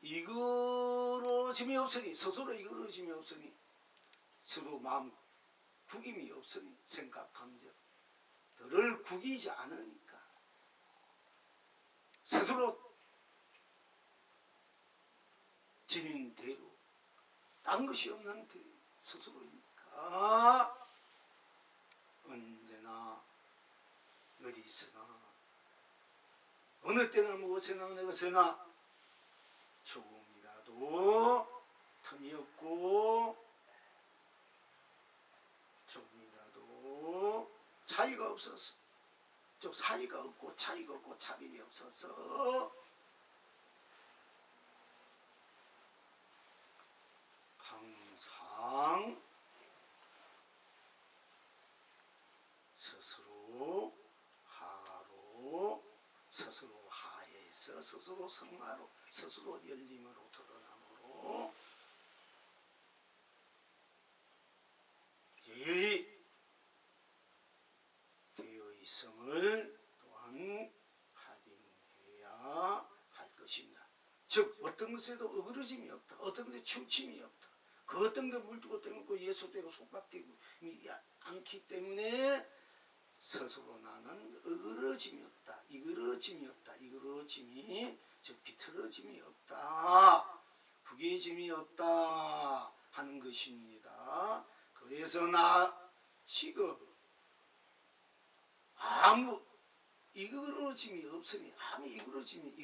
이그러짐이 없으니, 스스로 이그러짐이 없으니, 스스로 마음 구김이 없으니, 생각 감정들을 구기지 않으니까, 스스로 진인대로 딴 것이 없는 스스로니까 언제나 어디서나 어느 때나 무엇에나 어느 것에나 조금이라도 틈이 없고 조금이라도 차이가 없어서, 좀 사이가 없고 차이가 없고 차별이 없어서 항상 스스로 하로 스스로 하에서 스스로 성하로 스스로 열림으로 드러남으로 예의 되어 있음을 또한 확인해야 할 것입니다. 즉 어떤 것에도 어그러짐이 없다, 어떤 것에 치우침이 없다, 그 어떤 게 물두고 때문고 예속되고 속박되고 않기 때문에 스스로 나는 어그러짐이 없다, 이그러짐이 없다, 이그러짐이 즉 비틀어짐이 없다, 구겨짐이 없다 하는 것입니다. 그래서 나 지금 아무 이그러짐이 없으니, 아무 이그러짐이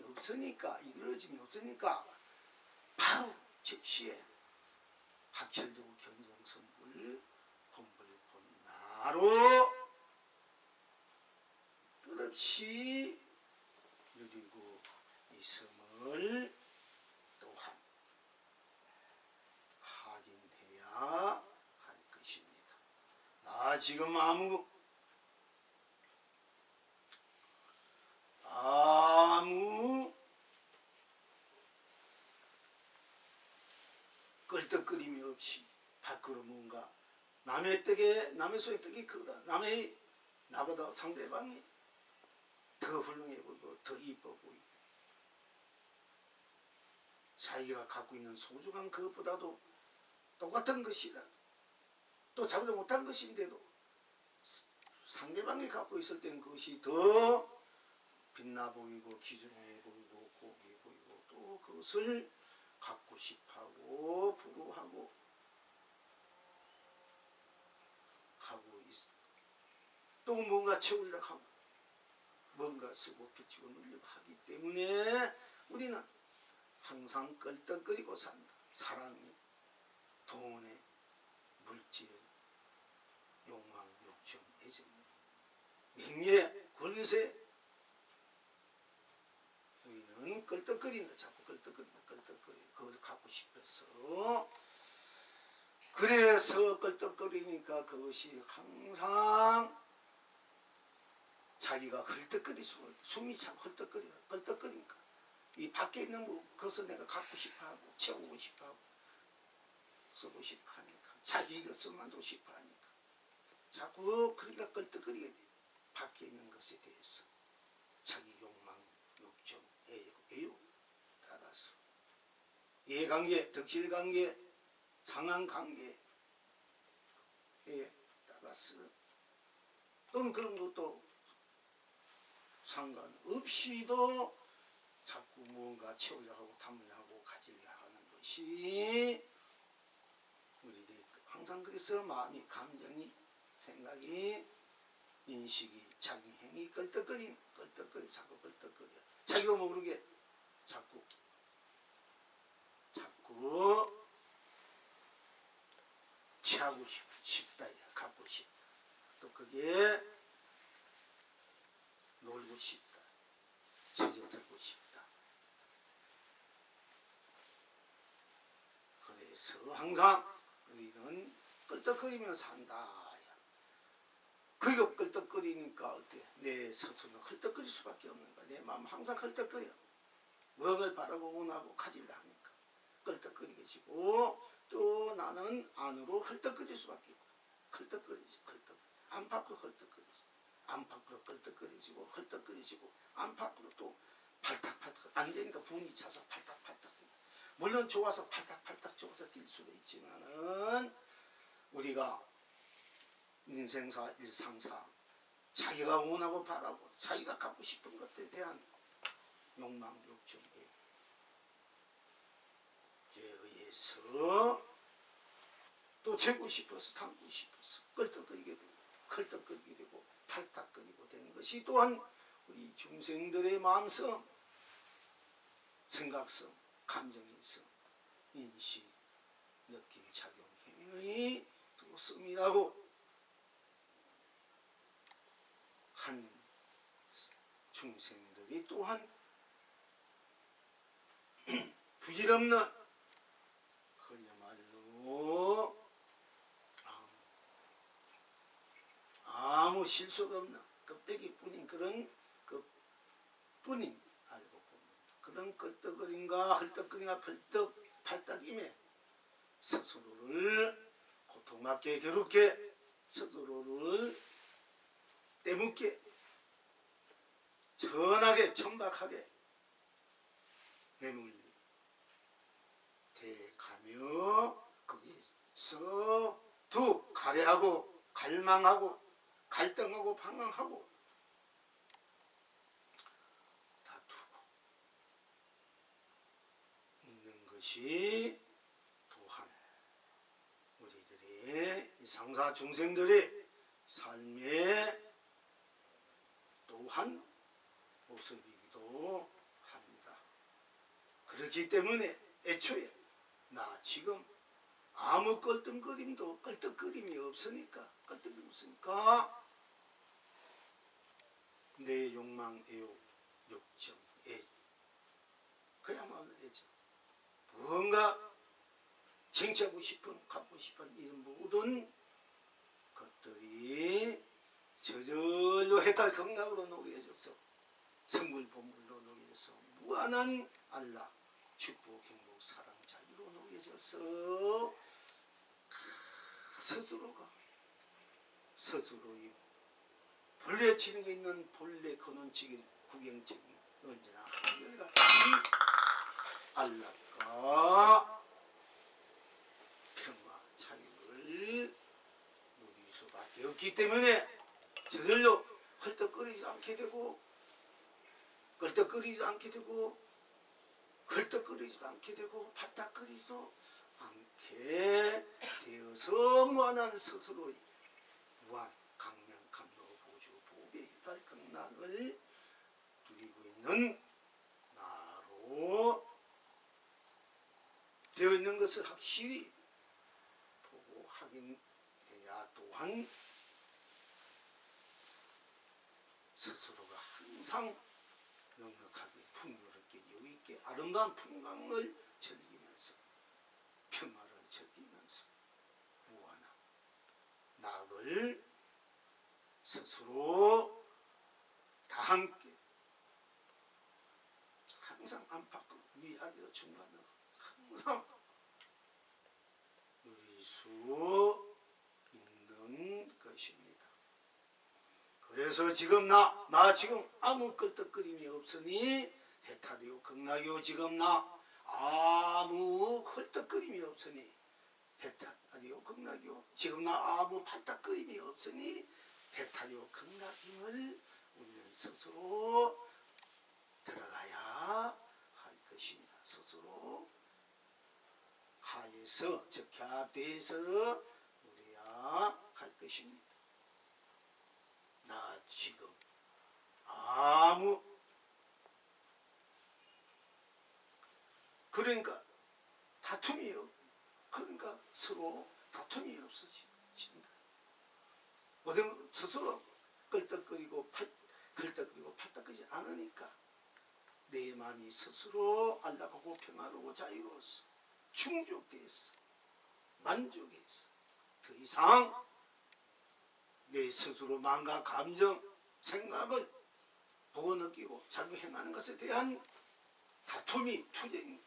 없으니까 바로 즉시에 학철되고 견정선불 본불본나로 끝없이 없이 누리고 있음을 또한 확인해야 할 것입니다. 나 지금 아무 껄떡거림이 없이 밖으로 뭔가 남의 손에 떡이 크다. 나보다 상대방이 더 훌륭해 보이고 더 이뻐 보이고 자기가 갖고 있는 소중한 그것보다도 똑같은 것이라 또 자기도 못한 것인데도 상대방이 갖고 있을 때는 그것이 더 빛나 보이고 귀중해 보이고 고귀해 보이고 또 그것을 갖고 싶어하고 부러워하고 하고 또 뭔가 채우려고 하고 뭔가 쓰고 비치고 누리려고 하기 때문에 우리는 항상 껄떡거리고 산다. 사랑이 돈에 물질 욕망 욕심 애정 명예 권세 우리는 껄떡거린다. 자꾸 껄떡거린다. 그걸 갖고 싶어서 그래서 껄떡거리니까 그것이 항상 자기가 헐떡거리 숨이 참 헐떡거리니까 이 밖에 있는 것을 내가 갖고 싶어하고 채우고 싶어하고 쓰고 싶어하니까 자기 것을 두고 싶어하니까 자꾸 그러니까 껄떡거리게 돼. 밖에 있는 것에 대해서 자기 욕망, 욕정, 애욕 따라서 이해관계, 덕실관계, 상황관계에 따라서 또는 그런 것도 상관없이도 자꾸 무언가 채우려고 하고 담으려고 하고 가지려고 하는 것이 우리들이 항상 그래서 마음이 감정이 생각이 인식이 자기 행위 껄떡거리 자꾸 껄떡거려 자기도 모르게 자꾸 취하고 싶다 갖고 싶다 또 그게 놀고 싶다 젖어들고 싶다 그래서 항상 우리는 껄떡거리며 산다. 그리고 껄떡거리니까 어때? 내 스스로는 헐떡거릴 수밖에 없는 거야. 내 마음 항상 헐떡거려. 무엇을 바라고 원하고 가지려 하니까 껄떡거리게지고 또 나는 안으로 헐떡거릴 수밖에 없고 헐떡거리지 안팎으로 헐떡거리지 안팎으로 껄떡거리지고 헐떡거리지고 안팎으로 또 팔딱팔딱 안 되니까 분이 차서 팔딱팔딱 물론 좋아서 팔딱팔딱 좋아서 뛸 수도 있지만은 우리가 인생사 일상사 자기가 원하고 바라고 자기가 갖고 싶은 것들에 대한 욕망 욕정에 의해서 또 재고 싶어서 담고 싶어서 껄떡거리게 되고 컬떡거리게 되고 팔딱거리고 되는 것이 또한 우리 중생들의 마음성 생각성 감정성 인식 느낌 작용 행위 도성이라고 한 중생들이 또한 부질없는 그야말로 아무 실수가 없는 껍데기뿐인 그런 그뿐인 알고 보면 그런 껄떡거림과 헐떡거림과 팔딱임에 스스로를 고통받게 괴롭게 스스로를 때묻게 전하게 천박하게 매물리 대가며 거기서 가래하고 갈망하고 갈등하고 방황하고 다투고 있는 것이 또한 우리들의 상사 중생들의 삶의 또한 모습이기도 합니다. 그렇기 때문에 애초에 나 지금 아무 껄떡거림이 없으니까 내 욕망, 애욕, 욕정, 애, 그야말로 애정. 뭔가 쟁취하고 싶은, 갖고 싶은 이런 모든 것들이 저절로 해탈 극락으로 녹여져서 성불 본물로 녹여져서 무한한 안락, 축복, 행복, 사랑, 자유로 녹여져서 스스로가 본래 지능에 있는 본래 근원적인 구경적인 언제나 한결같이 안락과 평화, 자유를 누릴 수밖에 없기 때문에 저절로 헐떡거리지 않게 되고 껄떡거리지 않게 되고 헐떡거리지도 않게 되고 발딱거리지도 않게 되어서 무한한 스스로의 무한 강명 감로 보주 보배 해탈 극락을 누리고 있는 나로 되어 있는 것을 확실히 보고 확인해야 또한 스스로가 항상 넉넉하게 풍요롭게 여유있게 아름다운 풍광을 즐기면서 평화를 즐기면서 무한한 낙을 스스로 다 함께 항상 안팎으로 위아래로 중간으로 항상 누릴 수 있는 것입니다. 그래서 지금 나 지금 아무 끄떡거림이 없으니 해탈이요 극락이요 지금 나 아무 헐떡거림이 없으니 해탈이요 극락이요 지금 나 아무 팔딱거림이 없으니 해탈이요 극락임을 우리는 스스로 들어가야 할 것입니다. 스스로 하에서 즉 갸돼서 우리야 할 것입니다. 나 지금 아무 그러니까 다툼이 그러니까 서로 다툼이 없어진다. 모든 스스로 껄떡거리고 팔딱거리지 않으니까 내 마음이 스스로 안락하고 평화로고 자유로워서 충족되어서 만족해서 더 이상 내 스스로 마음과 감정, 생각을 보고 느끼고 자꾸 행하는 것에 대한 다툼이 투쟁이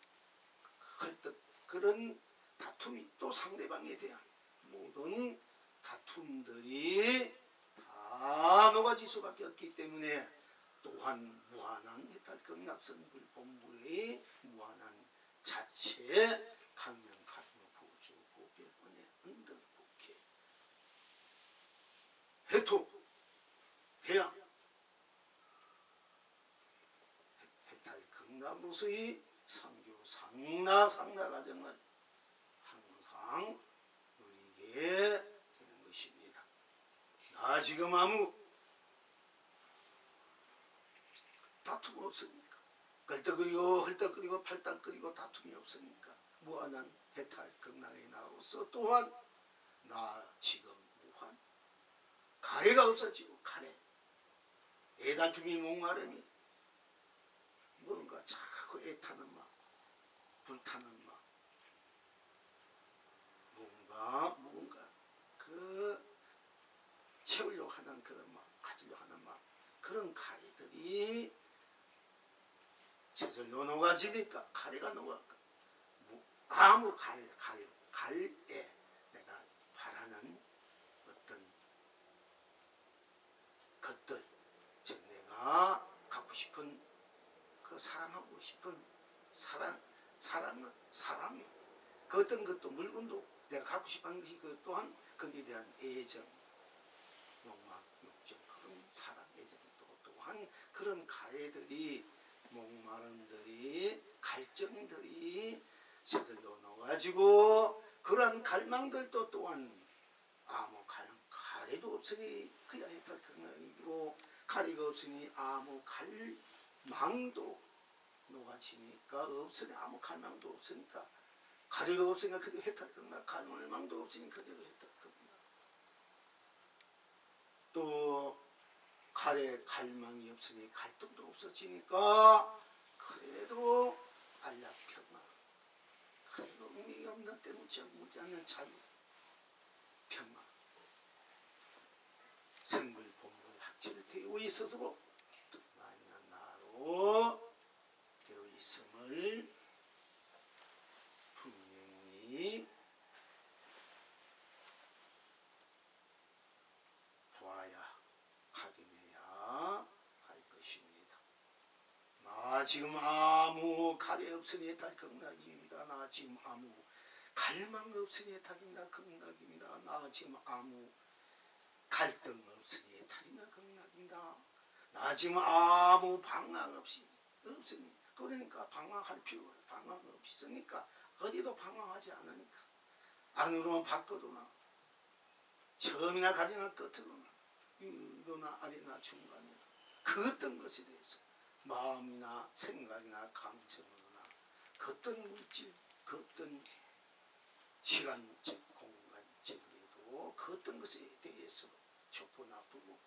그런 다툼이 또 상대방에 대한 모든 다툼들이 다 녹아질 수밖에 없기 때문에 또한 무한한 해탈 극락선불 본불의 무한한 자체 강명 가르마 보조 보배원의 언덕복해 해토 해양 해탈 극락으로서의 상교 상나 과정을 항상 누리게 되는 것입니다. 나 지금 아무 다툼 없으니까 걸떡거리고 헐떡거리고 팔딱거리고 다툼이 없으니까 무한한 해탈 극락의 나로서 또한 나 지금 무한 가래가 없어지고 가래 애다툼이 목마름이 뭔가 자꾸 애타는 마음 불타는 마음 뭔가 그 채우려고 하는 그런 마음 가지려고 하는 마음 그런 가래들이 저절로 녹아지니까 가래가 녹아가 아무 갈에 내가 바라는 어떤 것들 즉 내가 갖고 싶은 그 사랑하고 싶은 사랑이 그 어떤 것도 물건도 내가 갖고 싶은 것이 그 또한 거기에 대한 애정 욕망 욕정 그런 사랑 애정도 또한 그런 가래들이 목마름들이 갈증들이 저들로 넣어가지고 그런 갈망들도 또한 아무 가래도 없으니 그야 해탈 극락이고 가래가 없으니 아무 갈망도 녹아지니까 없으니 아무 갈망도 없으니까 가래가 없으니까 그대로 해탈 극락 갈망도 없으니 그대로 해탈 극락 또 칼에 갈망이 없으니 갈등도 없어지니까 그래도 안락평화, 그래도 의미 없는 때 묻지 않는 자유, 평화, 성불 본물 학지를 되어 있어도 만난 나로 되어 있음을 분명히 보아야 확인해야 할 것입니다. 나 지금 아무 갈해 없으니 탈극락입니다. 나 지금 아무 갈망 없으니 탈이나 극락입니다. 나 지금 아무 갈등 없으니 탈이나 극락입니다. 나 지금 아무 방황 없으니 그러니까 방황할 필요가 방황 없으니까 어디도 방황하지 않으니까 안으로나 밖으로나 처음이나 가지나 끝으로나 위로나 아래나 중간이나 그 어떤 것에 대해서 마음이나 생각이나 감정으로나 그 어떤 물질 그 어떤 시간적 공간적으로도 그 어떤 것에 대해서 좋고 나쁘고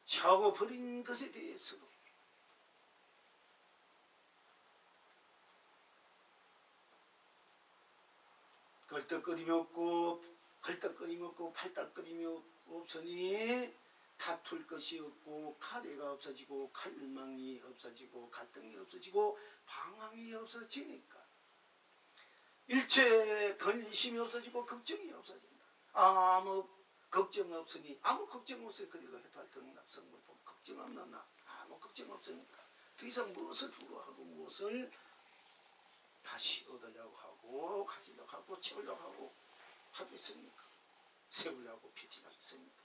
차고 버린 것에 대해서도 걸떡거림이 없고 헐떡거림이 없고 팔딱거림이 없으니 다툴 것이 없고 칼해가 없어지고 갈망이 없어지고 갈등이 없어지고 방황이 없어지니까 일체 근심이 없어지고 걱정이 없어진다. 아무 걱정 없으니 아무 걱정 없으니 그래도 해탈 극락성을 보면 걱정 없는 나 아무 걱정 없으니까 더 이상 무엇을 두려워하고 무엇을 다시 얻으려고 하고 가지려고 하고 채우려고 하고 하겠습니까? 세우려고 피치하겠습니까?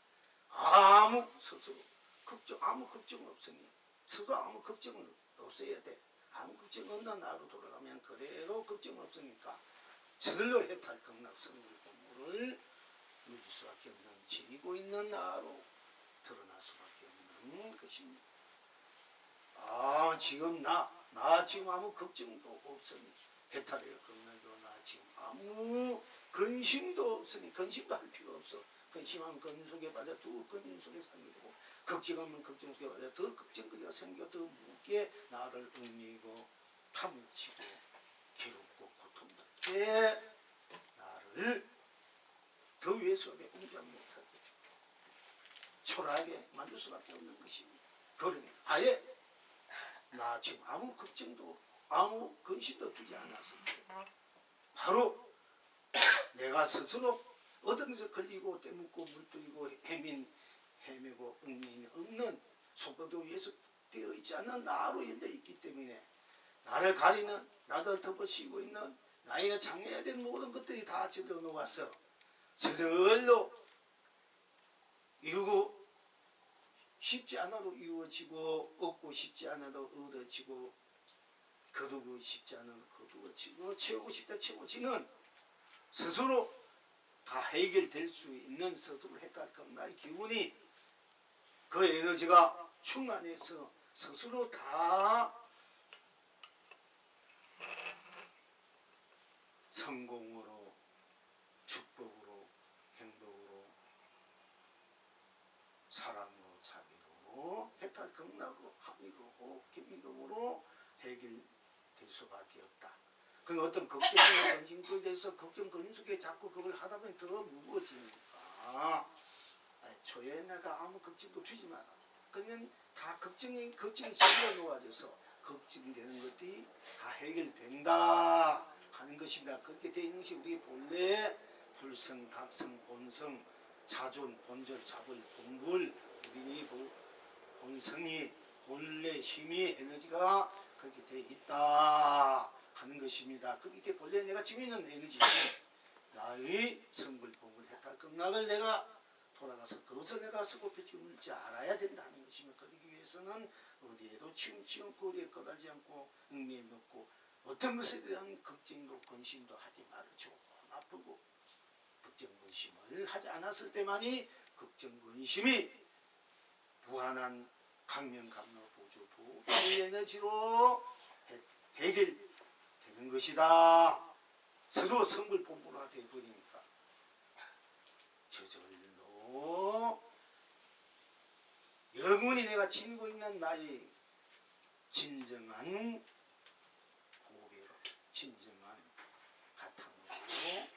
아무 스스로 아무 걱정 없으니 스스로 아무 걱정은 없어야 돼. 아무 걱정 없는 나로 돌아가면 그대로 걱정 없으니까 저절로 해탈 극락성을 본물을 누릴 수밖에 없는 지니고 있는 나로 드러날 수밖에 없는 것입니다. 지금 나 지금 아무 걱정도 없으니 해탈의 극락으로 나 지금 아무 근심도 없으니 근심도 할 필요 없어. 근심하면 근심 속에 빠져 더 근심 속에 살게 되고 걱정하면 걱정 속에 빠져 더 걱정거리가 생겨 더 무게 나를 얽매이고 파묻히고 괴롭고 고통받게 나를 더 외소하게 공부하지 못하게 초라하게 만들 수밖에 없는 것입니다. 그러니 아예 나 지금 아무 걱정도 아무 근심도 두지 않았습니다. 바로 내가 스스로 어떤 것에 걸리고 떼묻고 물들이고 헤매고 얽매이는 없는 속박도 위에서 되어 있지 않는 나로 열려 있기 때문에 나를 가리는 나를 덮어씌우고 있는 나에게 장애해야 될 모든 것들이 다 제대로 놓았어. 저절로 이루고 싶지 않아도 이루어지고 얻고 싶지 않아도 얻어지고 거두고 싶지 않아도 거두어지고 채우고 싶다 채워지는 스스로 다 해결될 수 있는 스스로 해탈한 나의 기운이 그 에너지가 충만해서 스스로 다 성공으로 축복으로 행복으로 사랑으로 자비로 해탈 극락으로 합의로 기미로 해결될 수밖에 없다. 그 어떤 걱정이나 근심에 대해서 걱정 근심 속에 자꾸 그걸 하다 보면 더 무거워지니까 초에 내가 아무 걱정도 주지 마라. 그러면 다 걱정이 질려 놓아져서 걱정되는 것들이 다 해결된다 하는 것입니다. 그렇게 되어 있는 것이 우리 본래 불성, 각성, 본성, 자존, 본절, 자벌, 본불 우리 본성이 본래 힘이 에너지가 그렇게 되어 있다 하는 것입니다. 그렇게 본래 내가 지고 있는 에너지 나의 성불, 본불, 해탈, 극락을 내가 돌아가서 그것을 내가 서고표 지울 줄 알아야 된다는 것입니다. 그러기 위해서는 어디에도 치우치 않고 어디에 꺼달지 않고 얽매여 놓고 어떤 것에 대한 걱정도 근심도 하지 말아. 좋고 나쁘고 걱정 근심을 하지 않았을 때만이 걱정 근심이 무한한 강명감로 보조도 에너지로 해결되는 것이다. 스스로 성불 본분화 되어버리니까 저절로 영원히 내가 지니고 있는 나의 진정한 고배로, 진정한 바탕으로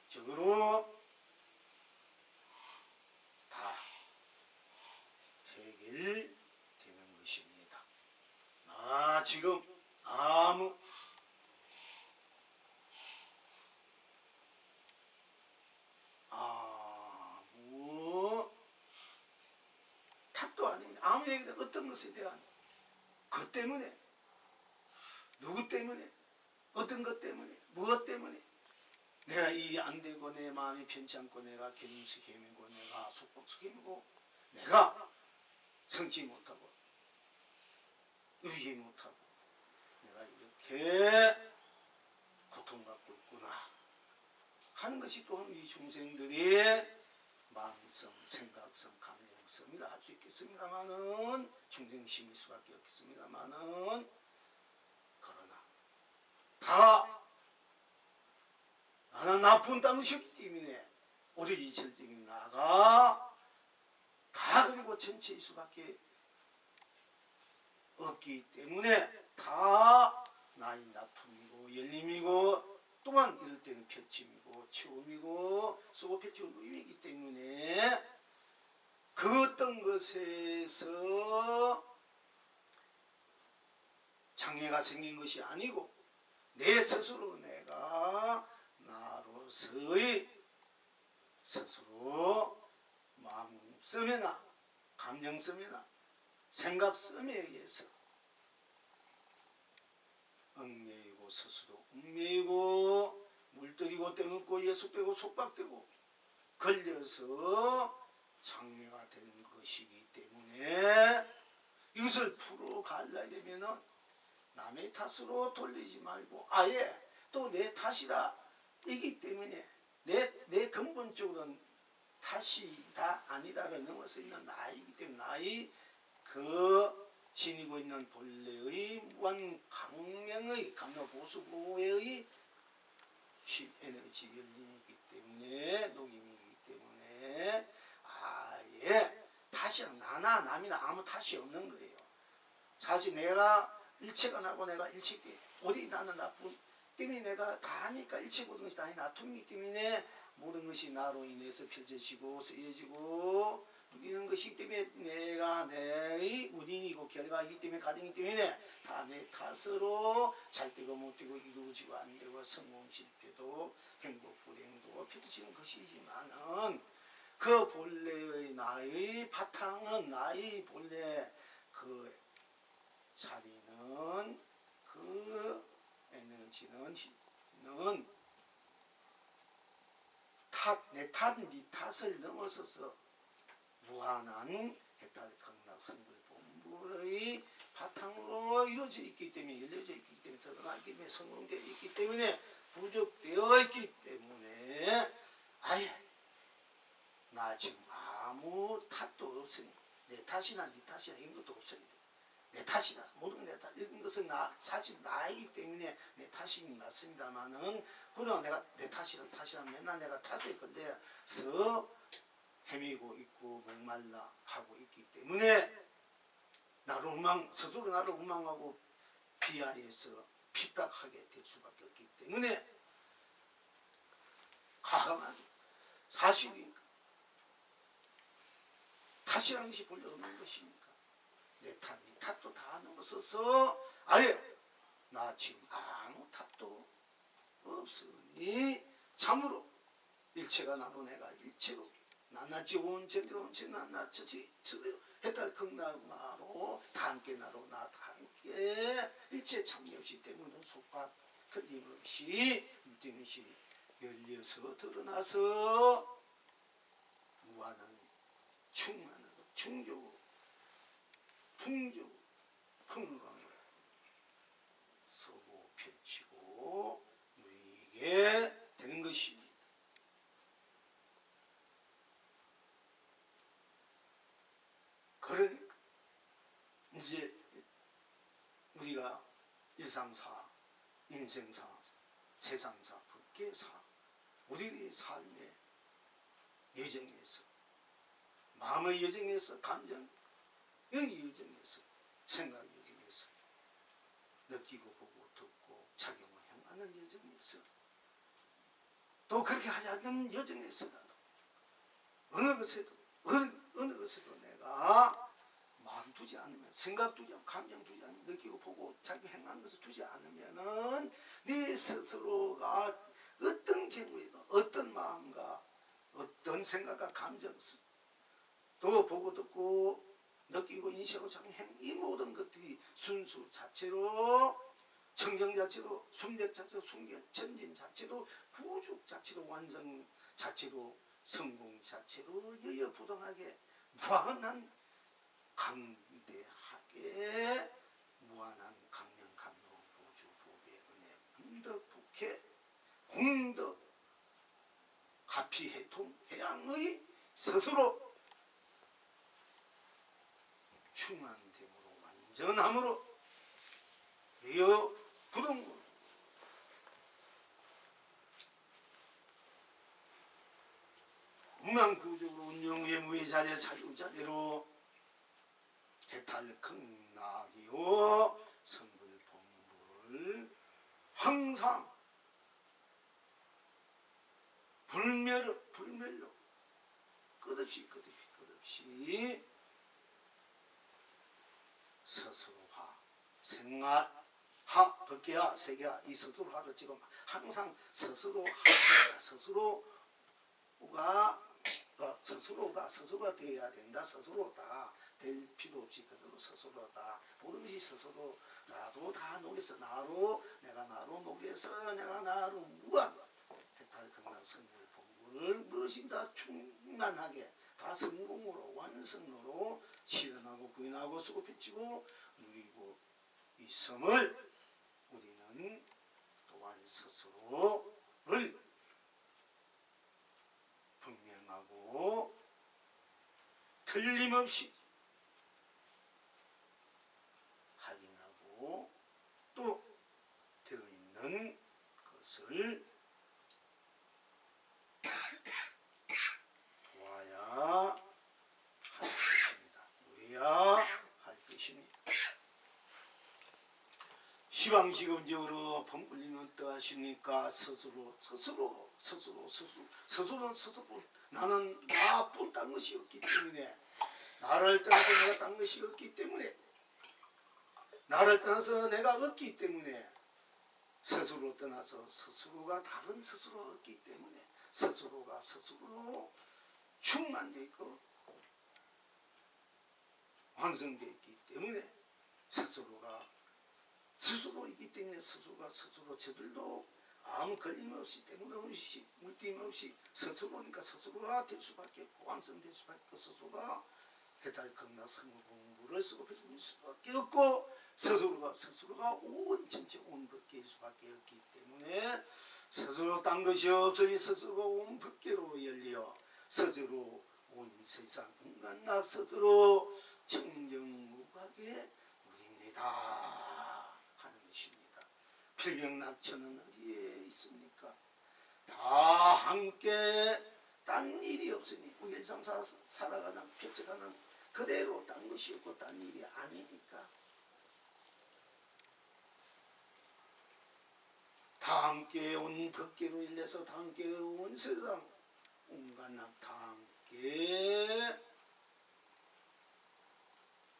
부경적으로 다 해결되는 것입니다. 지금 아무 탓도 아닙니다. 아무 얘기도 어떤 것에 대한 것 때문에, 누구 때문에, 어떤 것 때문에, 무엇 때문에 내가 이 안 되고 내 마음이 편치 않고 내가 견인수 헤매고 내가 속복수 헤매고 내가 성취 못하고 의기 못하고 내가 이렇게 고통받고 있구나 하는 것이 또한 이 중생들의 마음성, 생각성, 감정성이라 할 수 있겠습니다마는 중생심일 수밖에 없겠습니다마는 그러나 다 나는 나쁜 땅이기 때문에 우리 이철적인 나가 다 그리고 전체일 수밖에 없기 때문에 다 나의 나쁨이고 열림이고 또한 이럴 때는 펼침이고 치움이고 쏘고 펼치고 누임이기 때문에 그 어떤 것에서 장애가 생긴 것이 아니고 내 스스로 내가 나로서의 스스로 마음씀이나 감정씀이나 생각씀에 의해서 얽매이고 스스로 얽매이고 물들이고 떼먹고 예속되고 속박되고 걸려서 장애가 되는 것이기 때문에 이것을 풀어가려야 되면은 남의 탓으로 돌리지 말고 아예 또 내 탓이다 이기 때문에 내 근본적으로는 탓이 다 아니다를 넘어서 있는 나이기 때문에 나의 그 지니고 있는 본래의 무한 강명의 강력보수보호의 힘, 에너지 열림이기 때문에 녹임이기 때문에 아예 탓이랑 나나 남이나 아무 탓이 없는 거예요. 사실 내가 일체가 나고 내가 일체게 우리 나는 나쁜 때문에 내가 다 하니까 일체 모든 것이 다 나툼이기 때문에 모든 것이 나로 인해서 펼쳐지고 쓰여지고 누리는 것이기 때문에 내가 내의 원인이고 결과이기 때문에 가정이기 때문에 다 내 탓으로 잘 되고 못 되고 이루어지고 안 되고 성공 실패도 행복 불행도 펼쳐지는 것이지만은 그 본래의 나의 바탕은 나의 본래 그 자리는 그 에너지는 내 탓, 네 탓을 넘어서서 무한한 해탈 극락 성불 본부의 바탕으로 이루어져 있기 때문에 열려져 있기 때문에 드러나 있기 때문에 성공되어 있기 때문에 부족되어 있기 때문에 아예 나 지금 아무 탓도 없으니 내 탓이나 네 탓이나 이런 것도 없으니 내 탓이다. 모든 내 탓. 이런 것은 사실 나이기 때문에 내 탓이 맞습니다만은, 그러나 내가 내 탓이란 맨날 내가 탓에 걸려서 헤매고 있고 목말라 하고 있기 때문에 스스로 나를 원망하고 비하해서 핍박하게 될 수밖에 없기 때문에 가감한 사실이니까. 탓이라는 것이 본래 없는 것입니까? 내 탓, 네 탓도 다 넘어서서 아예 나 지금 아무 탓도 없으니 참으로 일체가 나로 내가 일체로 낱낱이 온체대로 온체 낱낱이 해탈 극락마로 다 함께 나로 나 다 함께 일체 참여 없이 때문에 속박 틀림없이 물등없이 열려서 드러나서 무한한 충만하고 충족으로 풍족, 풍광을 서고 펼치고 누리게 되는 것입니다. 그러니까 이제 우리가 일상사, 인생사, 세상사, 법계사 우리의 삶의 예정에서 마음의 여정에서 감정 의 여정에서 생각 여정에서 느끼고 보고 듣고 작용을 행하는 여정에서 또 그렇게 하지 않는 여정에서라도 어느 것에도 내가 마음 두지 않으면 생각 두지 않고 감정 두지 않으면 느끼고 보고 자기 행하는 것을 두지 않으면은 네 스스로가 어떤 경우에도 어떤 마음과 어떤 생각과 감정 또 보고 듣고 느끼고 인식하고 자기 이 모든 것들이 순수 자체로 청정 자체로 순백 자체로 순결 전진 자체로 부족 자체로 완성 자체로 성공 자체로 여여부동하게 무한한 강대하게 무한한 강명 감로 보주 보배 은혜 은덕 북해 공덕 가피 해통 해양의 스스로 충만됨으로 완전함으로 여부동으로 무망구적으로 운영외무의 자리에 자유자대로 해탈극락이요 성불본부를 항상 불멸로 끝없이 스스로화 생활하 법계야 세계야 이 스스로화를 지금 항상 스스로가 스스로가 되어야 된다. 스스로다 될 필요 없이 그대로 스스로다. 모든 것이 스스로라도 다 녹여서 나로 내가 나로 녹여서 내가 나로 무한 해탈 극락 성불 본부를 무엇이 다 충만하게 다 성공으로 완성으로 실현하고 구현하고 쓰고 펼치고 누리고 있음을 우리는 또한 스스로를 분명하고 틀림없이 확인하고 또 되어 있는 것을 도와야 할 것입니다. 누려야 할 것입니다. 시방시금적으로 범불리는 어떠하십니까? 스스로 나는 나뿐 딴 것이 없기 때문에 나를 떠나서 내가 딴 것이 없기 때문에 나를 떠나서 내가 없기 때문에 스스로 떠나서 스스로가 다른 스스로 없기 때문에 스스로가 스스로 충만되어 있고 완성되어 있기 때문에 스스로이기 때문에 스스로가 스스로 저들도 아무 걸림없이 때문없이 물림없이 스스로니까 스스로가 될 수밖에 없고 완성될 수밖에 없고 스스로가 해탈 극락 성공 공부를 쓰고 펼칠 수밖에 없고 스스로가 온 전체 온 법계일 수밖에 없기 때문에 스스로 딴 것이 없으니 스스로가 온 법계로 열려 스스로 온 세상 온갖 스스로 청정무각에 우리입니다 하는 것입니다. 필경낙천은 어디에 있습니까? 다 함께 딴 일이 없으니 우리 일상 살아가는 펼쳐가는 그대로 딴 것이 없고 딴 일이 아니니까 다 함께 온 법계로 일려서 다 함께 온 세상 온갖 다 함께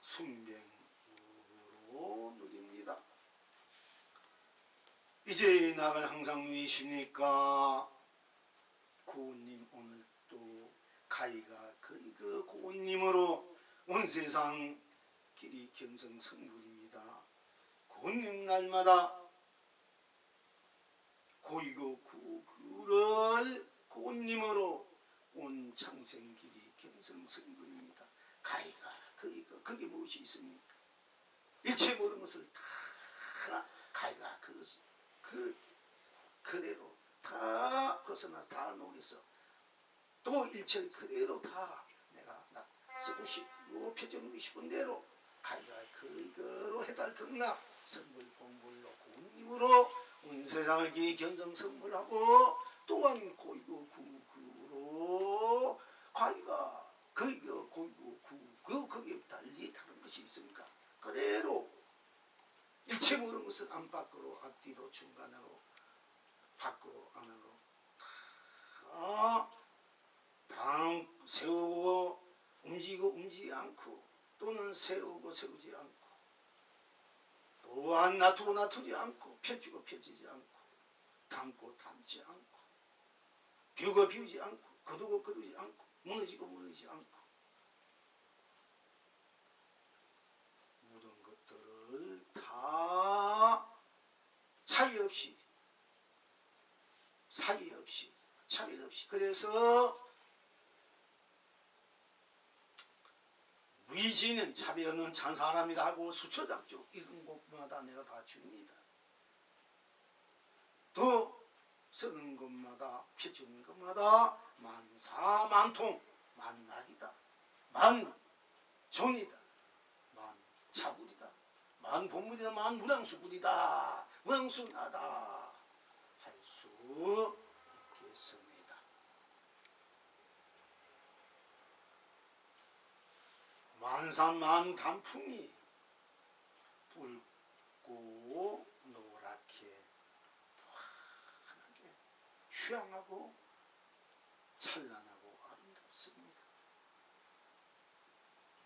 순병으로 누립니다. 이제 나갈 항상 누이십니까? 고운님 오늘 또 가이가 그 고운님으로 온 세상 길이 견성성불입니다. 고운님 날마다 고이고 구를 고운님으로 온 창생길이 견성성불입니다. 가이가 그게 무엇이 있습니까? 일체 모든 것을 다 가이가 그대로 다 벗어나 다 녹여서 또 일체를 그대로 다 내가 쓰고 싶고 펴주고 싶은 대로 가이가 그거로 해달 극락 선물 공불로 고운님으로 온 세상을 기 견성 선물하고 또한 고이고 구구로 가이가 거기에 달리 다른 것이 있습니까? 그대로 일체 모든 것은 안팎으로 앞뒤로 중간으로 밖으로 안으로 다 세우고 움직이고 움직이지 않고 또는 세우고 세우지 않고 또한 놔두고 놔두지 않고 펴주고 펴지지 않고 담고 담지 않고 비우고 비우지 않고 거두고 거두지 않고 무너지고 무너지지 않고 모든 것들을 다 차이 없이 차이 없이 그래서 무의지는 차별 없는 찬사람이다 하고 수처작조 이런 곳마다 내가 다 줍니다. 또 쓰는 것마다 펴주는 것마다 만사만통 만락이다 만종이다 만차불이다 만본물이다 만무량수불이다 무량수나다 할 수 있겠습니다. 만산만단풍이 붉고 노랗게 환하게 휴양하고 찬란하고 아름답습니다.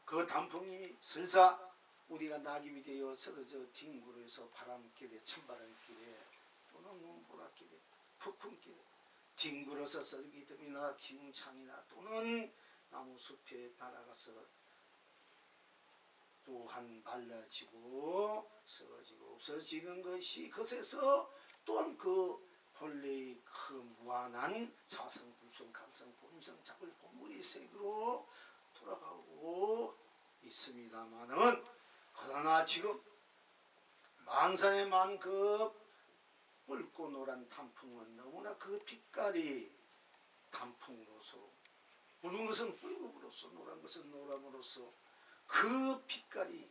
그 단풍이 설사 우리가 낙엽이 되어 쓰러져 뒹굴어서 바람길에 찬바람길에 또는 눈보라길에 폭풍길에 뒹굴어서 썰기듬이나 기웅창이나 또는 나무숲에 날아가서 또한 말라지고 쓰러지고 없어지는 것이 그것에서 또한 그 본래의 그 무한한 자성, 불성, 감성, 본성, 작을 본물의 세계로 돌아가고 있습니다마는 그러나 지금 만산의 만 그 붉고 노란 단풍은 너무나 그 빛깔이 단풍으로서 붉은 것은 붉음으로써 노란 것은 노람으로써 그 빛깔이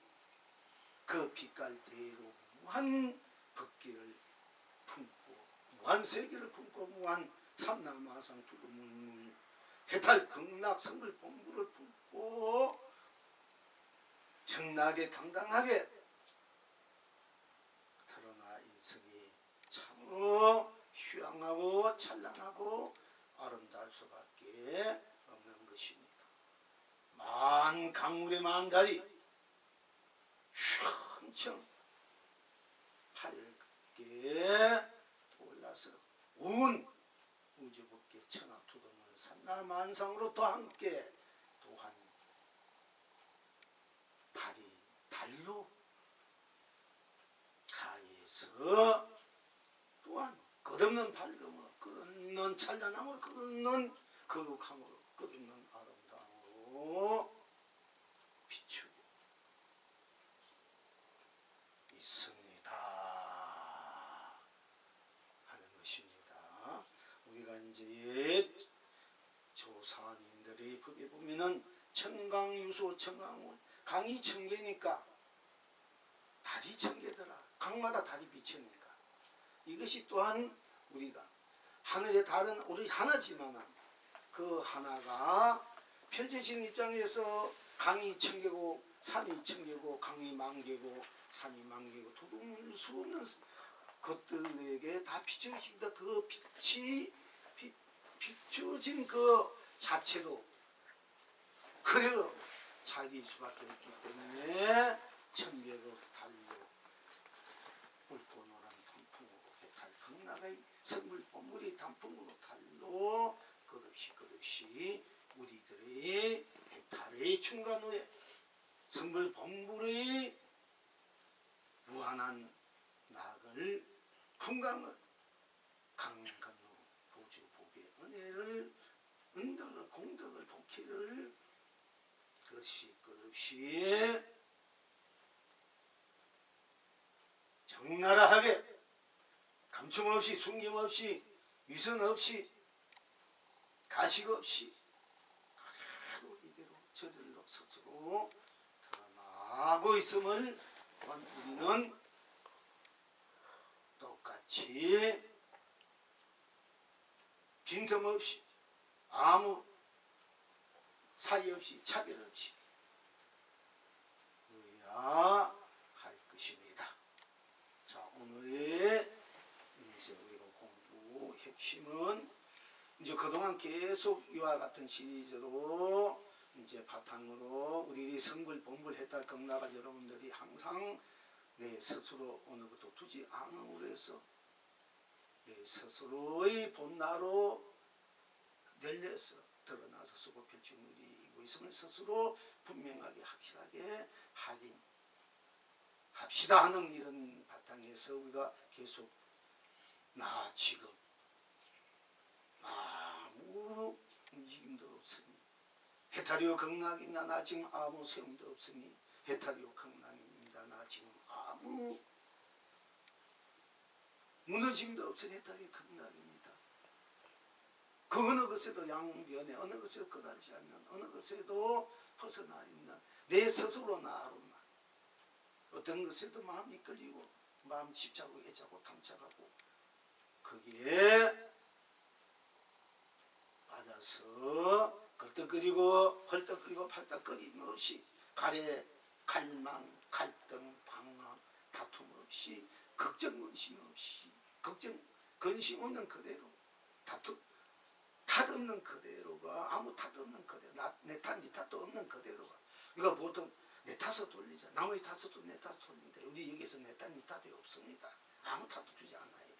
그 빛깔대로 무한 법기를 품고 무한 세계를 품고 무한 삼남하상 두루물물 해탈 극락 성불 본부를 품고 정나게 당당하게 드러나 인생이 참으로 휴양하고 찬란하고 아름다울 수밖에 없는 것입니다. 만 강물의 만다리 휘엄청 밝게 올라서 온 우주법계 천하투동을 산나만상으로 또 함께 또한 달로 가해서 또한 끝없는 밝음으로 끝없는 찬란함으로 끝없는 거룩함으로 끝없는 아름다움으로 비추고 있습니다 하는 것입니다. 우리가 이제 옛 조사님들의 법에 보면은 청강유소 청강원 강이 청개니까 달이 청개더라. 강마다 달이 비치니까 이것이 또한 우리가 하늘의 달은 우리 하나지만 그 하나가 펼쳐진 입장에서 강이 청개고 산이 청개고 강이 만개고 산이 만개고 도둑을 수 없는 것들에게 다 비춰진다. 그 빛이 비춰진 그 자체로 그대로 자기일 수밖에 없기 때문에 천백억 달로 붉고 노란 단풍으로 해탈 극락의 성물 본물이 단풍으로 달로 끝없이 우리들의 해탈의 충간후에 성물 본물의 무한한 낙을 풍광을 강간로 보주 보배 은혜를 은덕을 공덕을 복희를 끝없이 적나라하게 감춤 없이 숨김 없이 위선 없이 가식 없이 그대로 이대로 저절로 스스로 드러나고 있음을 우리는 똑같이 빈틈없이 아무 사이 없이 차별 없이 해야 할 것입니다. 자, 오늘의 이제 우리가 공부 핵심은 이제 그동안 계속 이와 같은 시리즈로 이제 바탕으로 우리 성불 본불 해탈 극락을 여러분들이 항상 내 스스로 어느 것도 두지 않음으로 해서 내 스스로의 본나로 열려서 드러나서 수고 필주 누리고 있음을 스스로 분명하게 확실하게 확인합시다 하는 이런 바탕에서 우리가 계속 나 지금 아무 움직임도 없으니 해탈이요 극락입니다. 나 지금 아무 소용도 없으니 해탈이요 극락입니다. 나 지금 아무 무너짐도 없으니 해탈이요 극락입니다. 그 어느 것에도 양변에 어느 것에도 거달지 않는 어느 것에도 벗어나 있는 내 스스로 나로만 어떤 것에도 마음이 끌리고 마음 집착하고 애착하고 탐착하고 거기에 빠져서 걸떡거리고 헐떡거리고 팔떡거림 없이 가래 갈망 갈등 방황 다툼 없이 걱정 근심 없이 걱정 근심 없는 그대로 다툼 탓 없는 그대로가 아무 탓 없는 그대로 내 탓 네 탓도 없는 그대로가 우리가 보통 내 탓을 돌리자 남의 탓도 내 탓을 돌리는데 우리 여기서 내 탓 네 탓이 없습니다. 아무 탓도 주지 않아야 돼.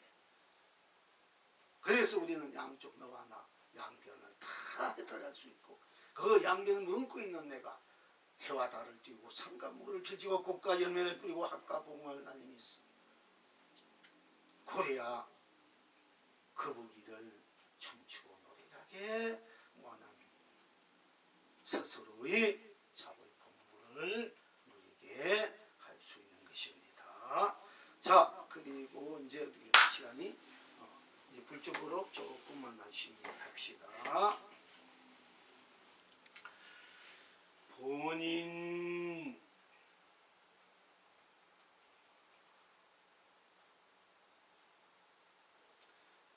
그래서 우리는 양쪽 너와 나 양변을 다 해탈할 수 있고 그 양변을 머금고 있는 내가 해와 달을 띄우고 산과 물을 펼치고 꽃과 열매를 뿌리고 학과 봉을 날림이 있습니다. 그래야 거북이를 춤추고 노래하게 원하는 스스로의 자벌 본분을 누리게 할 수 있는 것입니다. 자, 그리고 이제 시간이 이제 불적으로 조금만 합시다.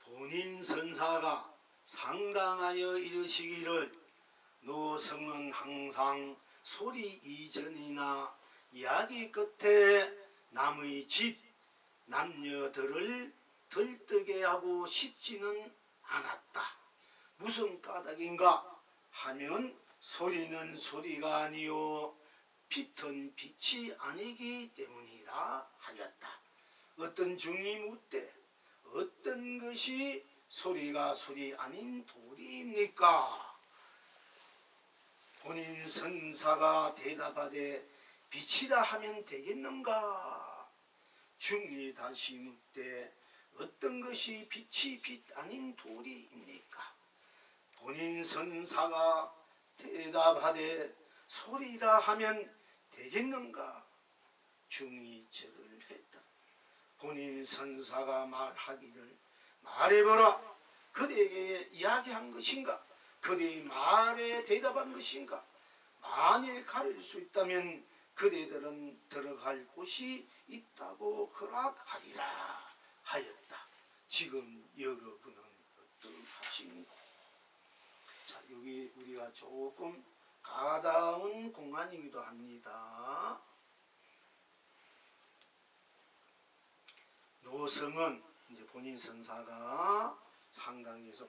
본인 선사가 상당하여 이르시기를 노성은 항상 소리 이전이나 이야기 끝에 남의 집 남녀들을 들뜨게 하고 싶지는 않았다. 무슨 까닭인가 하면 소리는 소리가 아니요 빛은 빛이 아니기 때문이라 하였다. 어떤 중이 묻되 어떤 것이 소리가 소리 아닌 도리입니까? 본인 선사가 대답하되 빛이라 하면 되겠는가? 중이 다시 묻되 어떤 것이 빛이 빛 아닌 도리입니까? 본인 선사가 대답하되 소리라 하면 되겠는가? 중이 절을 했다. 본인 선사가 말하기를 말해보라. 그대에게 이야기한 것인가? 그대의 말에 대답한 것인가? 만일 가릴 수 있다면 그대들은 들어갈 곳이 있다고 허락하리라 하였다. 지금 여러분은 어떠하신가? 자, 여기 우리가 조금 가다운 공간이기도 합니다. 노성은 이제 본인 선사가 상당에서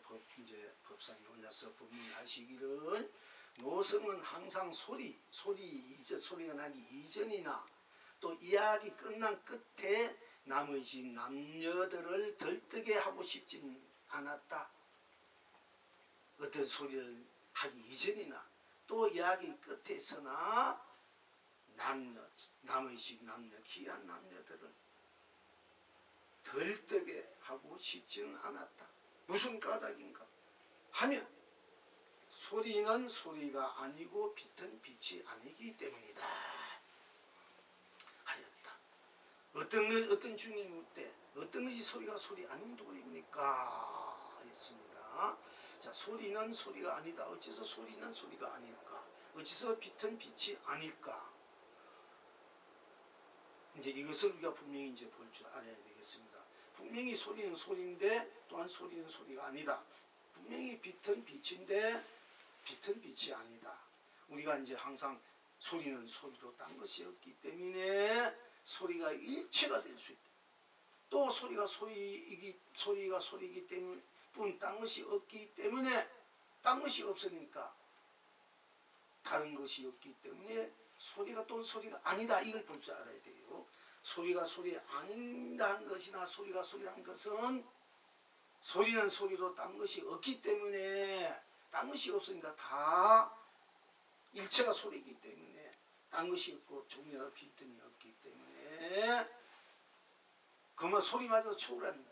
법상에 올라서 법문하시기를 노성은 항상 소리가 나기 이전이나 또 이야기 끝난 끝에 남의 집 남녀들을 들뜨게 하고 싶지는 않았다. 어떤 소리를 하기 이전이나 또 이야기 끝에서나 남의 집 남녀 귀한 남녀들을 들뜨게 하고 싶지는 않았다. 무슨 까닭인가 하면 소리는 소리가 아니고 빛은 빛이 아니기 때문이다 하였다. 어떤 중이 묻되 어떤 것이 소리가 소리 아닌 도리입니까? 하였습니다. 자, 소리는 소리가 아니다. 어째서 소리는 소리가 아닐까? 어째서 빛은 빛이 아닐까? 이제 이것을 우리가 분명히 이제 볼 줄 알아야 되겠습니다. 분명히 소리는 소리인데 또한 소리는 소리가 아니다. 분명히 빛은 빛인데 빛은 빛이 아니다. 우리가 이제 항상 소리는 소리로 딴 것이 없기 때문에 소리가 일체가 될 수 있다. 또 소리가 소리이기 때문에 딴 것이 없기 때문에 딴 것이 없으니까 다른 것이 없기 때문에 소리가 또 소리가 아니다. 이걸 볼 줄 알아야 돼요. 소리가 소리 아닌다는 것이나 소리가 소리란 것은 소리는 소리로 딴 것이 없기 때문에 딴 것이 없으니까 다 일체가 소리이기 때문에 딴 것이 없고 종류나 빈틈이 없기 때문에 그러면 소리마저 초월한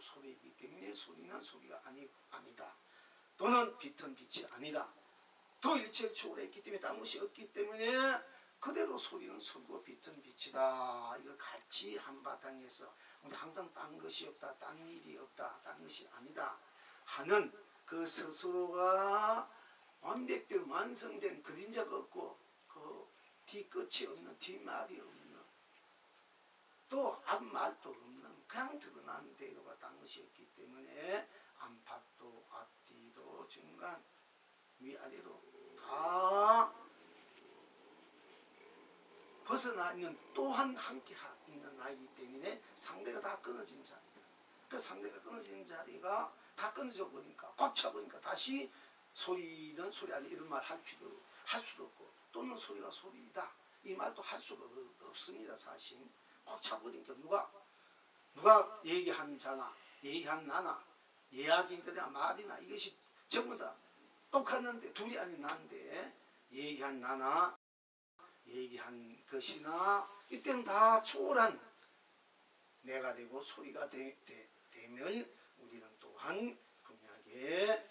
소리이기 때문에 소리는 소리가 아니다. 또는 빛은 빛이 아니다. 또 일체를 초월했기 때문에 딴 것이 없기 때문에 그대로 소리는 소리고 빛은 빛이다. 이걸 같이 한바탕에서 항상 딴 것이 없다. 딴 일이 없다. 딴 것이 아니다. 하는 그 스스로가 완벽대로 완성된 그림자가 없고 그 뒤끝이 없는 뒷말이 없는 또 앞말도 없는 그냥 드러나는 대로가 딴 것이 없기 때문에 안팎도 앞뒤도 중간 위아래로 다 벗어나 있는 또한 함께 있는 나이기 때문에 상대가 다 끊어진 자리다. 그 상대가 끊어진 자리가 다 끊어져 버리니까 꽉 차버리니까 다시 소리는 소리 아니 이런 말 할 수도 없고 또는 소리가 소리이다 이 말도 할 수가 없습니다. 사실 꽉 차버리니까 누가 얘기한 자나 얘기한 나나 이야기나 말이나 이것이 전부 다 똑같는데 둘이 아닌 난데 얘기한 나나 얘기한 것이나 이때는 다 초월한 내가 되고 소리가 되면 우리는 또한 분명하게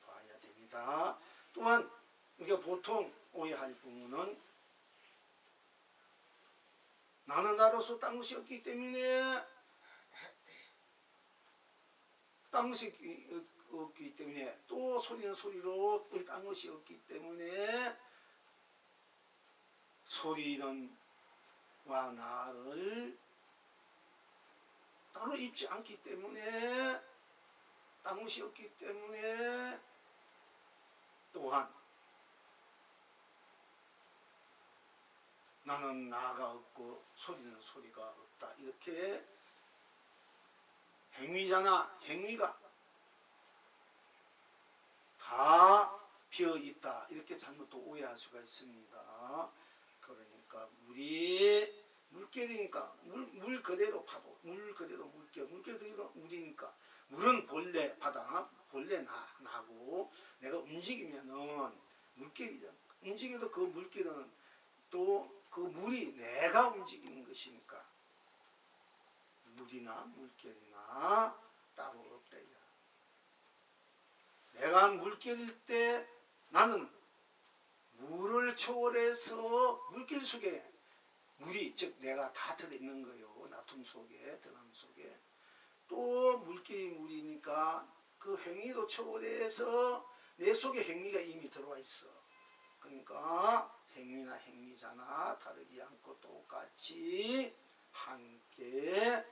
봐야 됩니다. 또한 우리가 보통 오해할 부분은 나는 나로서 딴 것이 없기 때문에 또 소리는 소리로 딴 것이 없기 때문에 소리는 와 나를 따로 입지 않기 때문에 딴 것이 없기 때문에 또한 나는 나가 없고 소리는 소리가 없다. 이렇게 행위가 다 비어있다. 이렇게 잘못 또 오해할 수가 있습니다. 그러니까 물결이니까 물 그대로 파도, 물 그대로 물결 그대로 물이니까 물은 본래 바다, 본래 나고 내가 움직이면은 물결이잖아. 움직여도 그 물결은 또 그 물이 내가 움직이는 것이니까 물이나 물결이나 따로 없다. 내가 물결일 때 나는 물을 초월해서 물결 속에 물이 즉 내가 다 들어있는 거예요. 나툼 속에 드럼 속에 또 물결이 물이니까 그 행위도 초월해서 내 속에 행위가 이미 들어와 있어. 그러니까 행위나 행위자나 다르지 않고 똑같이 함께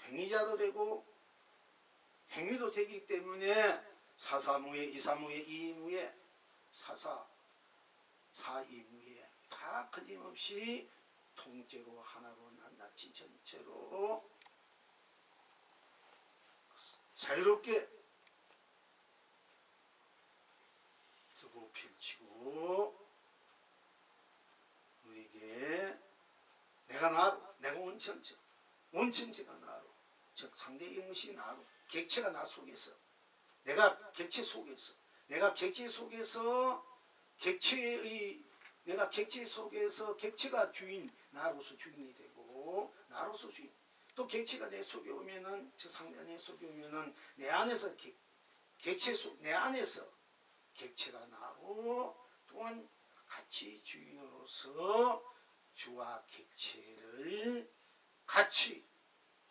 행위자도 되고 행위도 되기 때문에 사사무예, 이사무예, 이무예, 사이무예 다 끊임없이 통째로 하나로 낱낱이 전체로 자유롭게 쓰고 펼치고 우리에게 내가 나로, 내가 원천체가 나로, 즉 상대의 것이 나로, 객체가 나 속에서 내가 객체 속에서 객체가 주인, 나로서 주인이 되고 나로서 주인. 또 객체가 내 속에 오면은 즉 상대가 내 속에 오면은 내 안에서 내 안에서 객체가 나고 또한 같이 주인으로서 주와 객체를 같이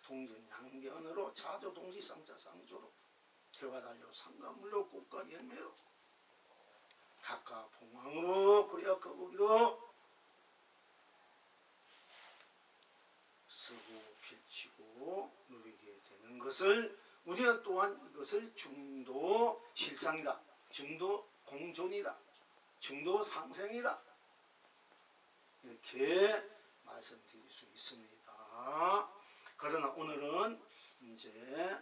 동전양면으로 자조동시 쌍자쌍조로 대화달려 상가물로 꽃과 열매로 각각 봉황으로 그리야 거북이로 쓰고 펼치고 누리게 되는 것을 우리는 또한 이것을 중도 실상이다. 중도 공존이다. 정도 상생이다. 이렇게 말씀드릴 수 있습니다. 그러나 오늘은 이제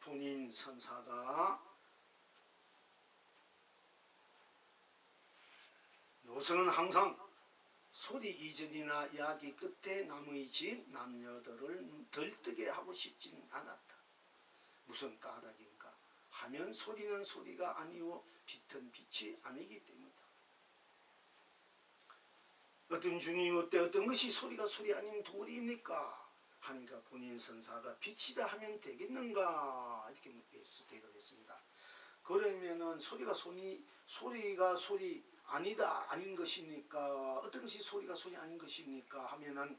본인 선사가 노성은 항상 소리 이전이나 이야기 끝에 남의 집 남녀들을 들뜨게 하고 싶진 않았다. 무슨 까닭인가 하면 소리는 소리가 아니오 빛은 빛이 아니기 때문이다. 어떤 중이 어떤 것이 소리가 소리 아닌 도리입니까? 하니까 본인 선사가 빛이다 하면 되겠는가? 이렇게 대답했습니다. 그러면은 소리가 소리 아니다 아닌 것입니까? 어떤 것이 소리가 소리 아닌 것입니까? 하면은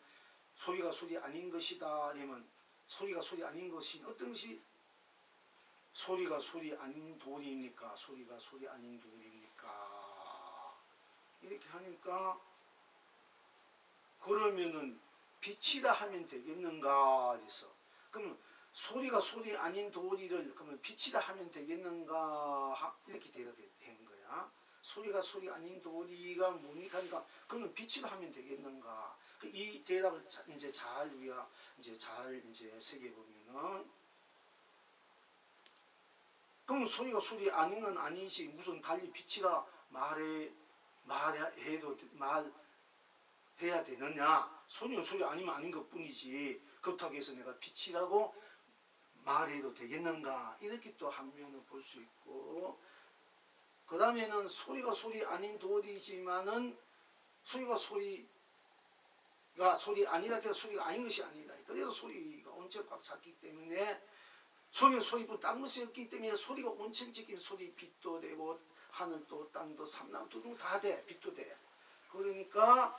소리가 소리 아닌 것이다. 아니면 소리가 소리 아닌 것이 어떤 것이 소리가 소리 아닌 도리입니까? 소리가 소리 아닌 도리입니까? 이렇게 하니까 그러면은 빛이라 하면 되겠는가? 그래서 그럼 소리가 소리 아닌 도리를 그러면 빛이라 하면 되겠는가? 이렇게 대답한 거야. 소리가 소리 아닌 도리가 뭡니까? 하니까 그러면 빛이라 하면 되겠는가? 이 대답을 이제 우리가 잘 새겨 보면은 그럼 소리가 소리 아닌 건 아니지 무슨 달리 빛이라 말해야 되느냐? 소리는 소리 아니면 아닌 것 뿐이지 그렇다고 해서 내가 빛이라고 말해도 되겠는가? 이렇게 또 한 면을 볼 수 있고 그 다음에는 소리가 소리 아닌 도리지만은 소리가 소리 아니라 해서 소리가 아닌 것이 아니다. 그래도 소리가 온천 꽉 찼기 때문에 소리는 소리뿐 딴 것이 없기 때문에 소리가 온천 지키면 소리 빛도 되고 하늘도 땅도 삼남도 다 돼. 빛도 돼. 그러니까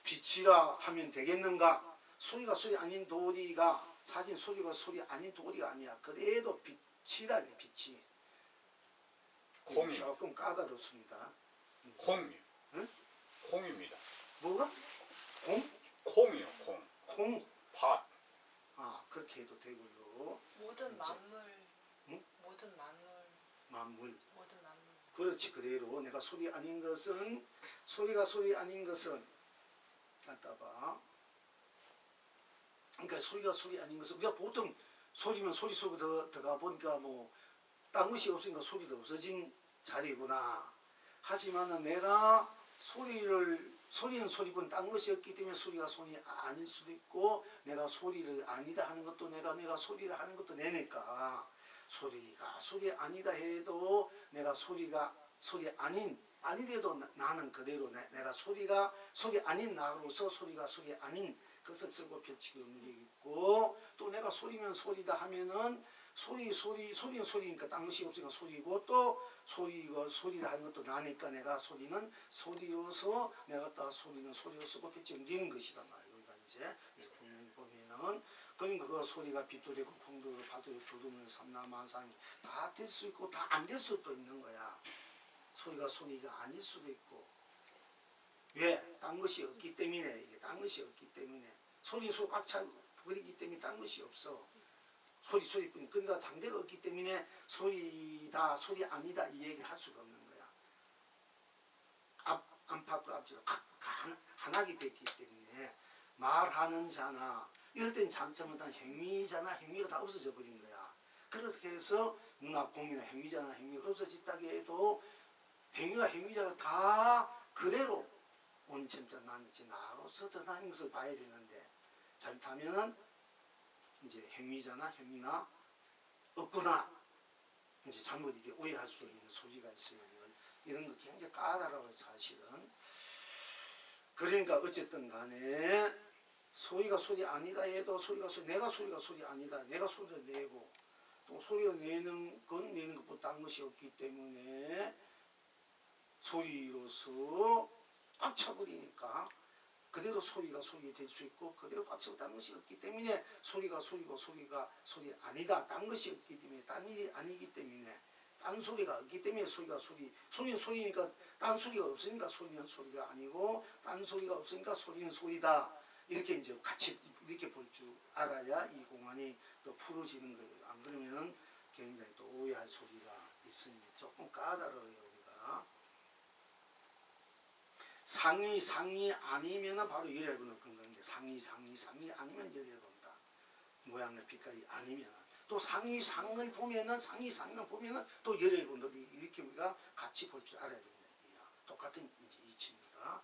빛이라 하면 되겠는가? 소리가 소리 아닌 도리가 사실 소리가 소리 아닌 도리가 아니야. 그래도 빛이라니 빛이. 콩이 조금 까다롭습니다. 콩이요. 응? 콩입니다. 뭐가? 콩? 콩이요. 콩. 콩? 팥. 그렇게 해도 되고요. 모든 만물, 응? 모든 만물. 모든 만물. 그렇지 그대로 내가 소리가 소리 아닌 것은 갖다 봐. 그러니까 소리가 소리 아닌 것은 우리가 보통 소리면 소리 속으로 들어가 보니까 뭐 딴 것이 없으니까 소리도 없어진 자리구나. 하지만은 내가 소리는 소리뿐 딴 것이 없기 때문에 소리가 소리 아닐 수도 있고 내가 소리를 아니다 하는 것도 내가 소리를 하는 것도 내니까 소리가 소리 아니다 해도 내가 소리가 소리 아니래도 나는 그대로 내가 소리가 소리 아닌 나로서 소리가 소리 아닌 것을 쓰고 펼치고 있고 또 내가 소리면 소리다 하면은 소리는 소리니까 딴 것이 없으니까 소리고 또 소리다 하는 것도 나니까 내가 소리는 소리로서 내가 또 소리는 소리로 쓰고 펼쳐 움직이는 것이란 말이에요. 그러니까 이제 분명히 보면은 그러니까 그 소리가 빛도 되고 풍도 되고 파도 되고 두루문 삼라만상이 다 될 수 있고 다 안 될 수도 있는 거야. 소리가 아닐 수도 있고 왜? 딴 것이 없기 때문에 이게 딴 것이 없기 때문에 소리 꽉 차 버리기 때문에 딴 것이 없어. 소리뿐 그러니까 상대가 없기 때문에 소리다 소리 아니다 이 얘기를 할 수가 없는 거야. 안팎과 앞뒤로 하나가 됐기 때문에 말하는 자나 이럴 땐 잘못한 행위자나 행위가 다 없어져 버린 거야. 그렇게 해서 문화공이나 행위자나 행위가 없어졌다고 해도 행위와 행위자가 다 그대로 온천자 나로서 드러나는 것을 봐야 되는데 잘못하면은 이제 행위자나 행위나 없구나 이제 잘못 이게 오해할 수 있는 소리가 있어요. 이런 거 굉장히 까다로워요 사실은. 그러니까 어쨌든 간에 소리가 소리 아니다 해도 내가 소리가 소리 아니다 내가 소리를 내고 또 소리를 내는 것보다 딴 것이 없기 때문에 소리로서 꽉 차버리니까 그대로 소리가 소리 될 수 있고 그대로 꽉 차고 딴 것이 없기 때문에 소리가 소리고 소리가 소리 아니다 딴 것이 없기 때문에 딴 일이 아니기 때문에 딴 소리가 없기 때문에 소리가 소리는 소리니까 딴 소리가 없으니까 소리는 소리가 아니고 딴 소리가 없으니까 소리는 소리다 이렇게 이제 같이 이렇게 볼 줄 알아야 이 공안이 또 풀어지는 거예요. 안 그러면은 굉장히 또 오해할 소리가 있습니다. 조금 까다로워요. 우리가 상이 아니면 바로 열을 보는 건데 상이 아니면 열을 본다. 모양의 빛깔이 아니면 또 상을 보면은 또 열을 본다. 이렇게 우리가 같이 볼 줄 알아야 된다. 똑같은 이제 이치입니다.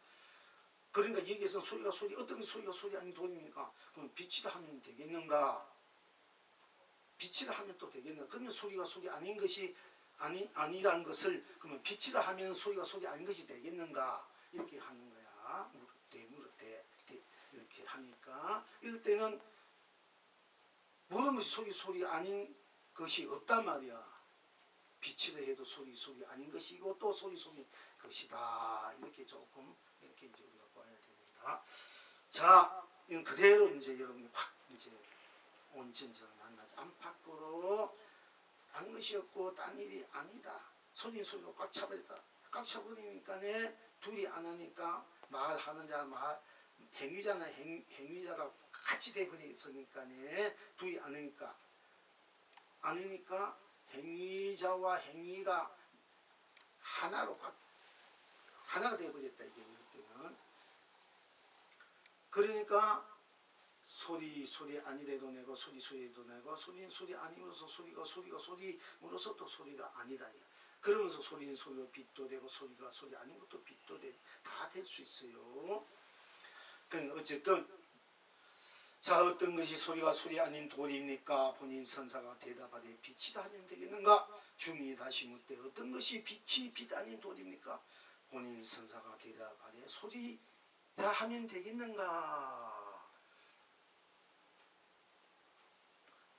그러니까 여기에서 소리가 어떤 소리가 소리 아닌 돈입니까? 그럼 빛이라 하면 되겠는가? 빛이라 하면 또 되겠는가? 그러면 소리가 소리 아닌 것이 아니라는 것을 그러면 빛이라 하면 소리가 소리 아닌 것이 되겠는가? 이렇게 하는 거야. 물을 때 이렇게 하니까 이럴 때는 모든 것이 소리 아닌 것이 없단 말이야. 빛이라 해도 소리 아닌 것이고 또 소리 것이다. 이렇게 조금 이렇게 이제 우리가 봐야 됩니다. 자, 이건 그대로 이제 여러분이 확 이제 온전처럼 만나지 안팎으로 딴 것이 없고 딴 일이 아니다. 소리로 꽉 차버렸다. 꽉 차버리니까네 둘이 안 하니까 말하는 자 행위자나 행위자가 같이 돼버렸으니까네 둘이 안 하니까 행위자와 행위가 하나가 되어버렸다. 이게 이럴 때는 그러니까 소리 아니래도 내고 소리도 내고 소리는 소리 아니면서 소리가 소리로서 또 소리가 아니다. 그러면서 소리는 소리로 빛도 되고 소리가 소리 아닌 것도 빛도 되고 다 될 수 있어요. 그러니까 어쨌든 자, 어떤 것이 소리가 소리 아닌 도리입니까? 본인 선사가 대답하되 빛이다 하면 되겠는가? 중이 다시 묻되 어떤 것이 빛이 빛 아닌 도리입니까? 본인 선사가 대답하되 소리라 하면 되겠는가?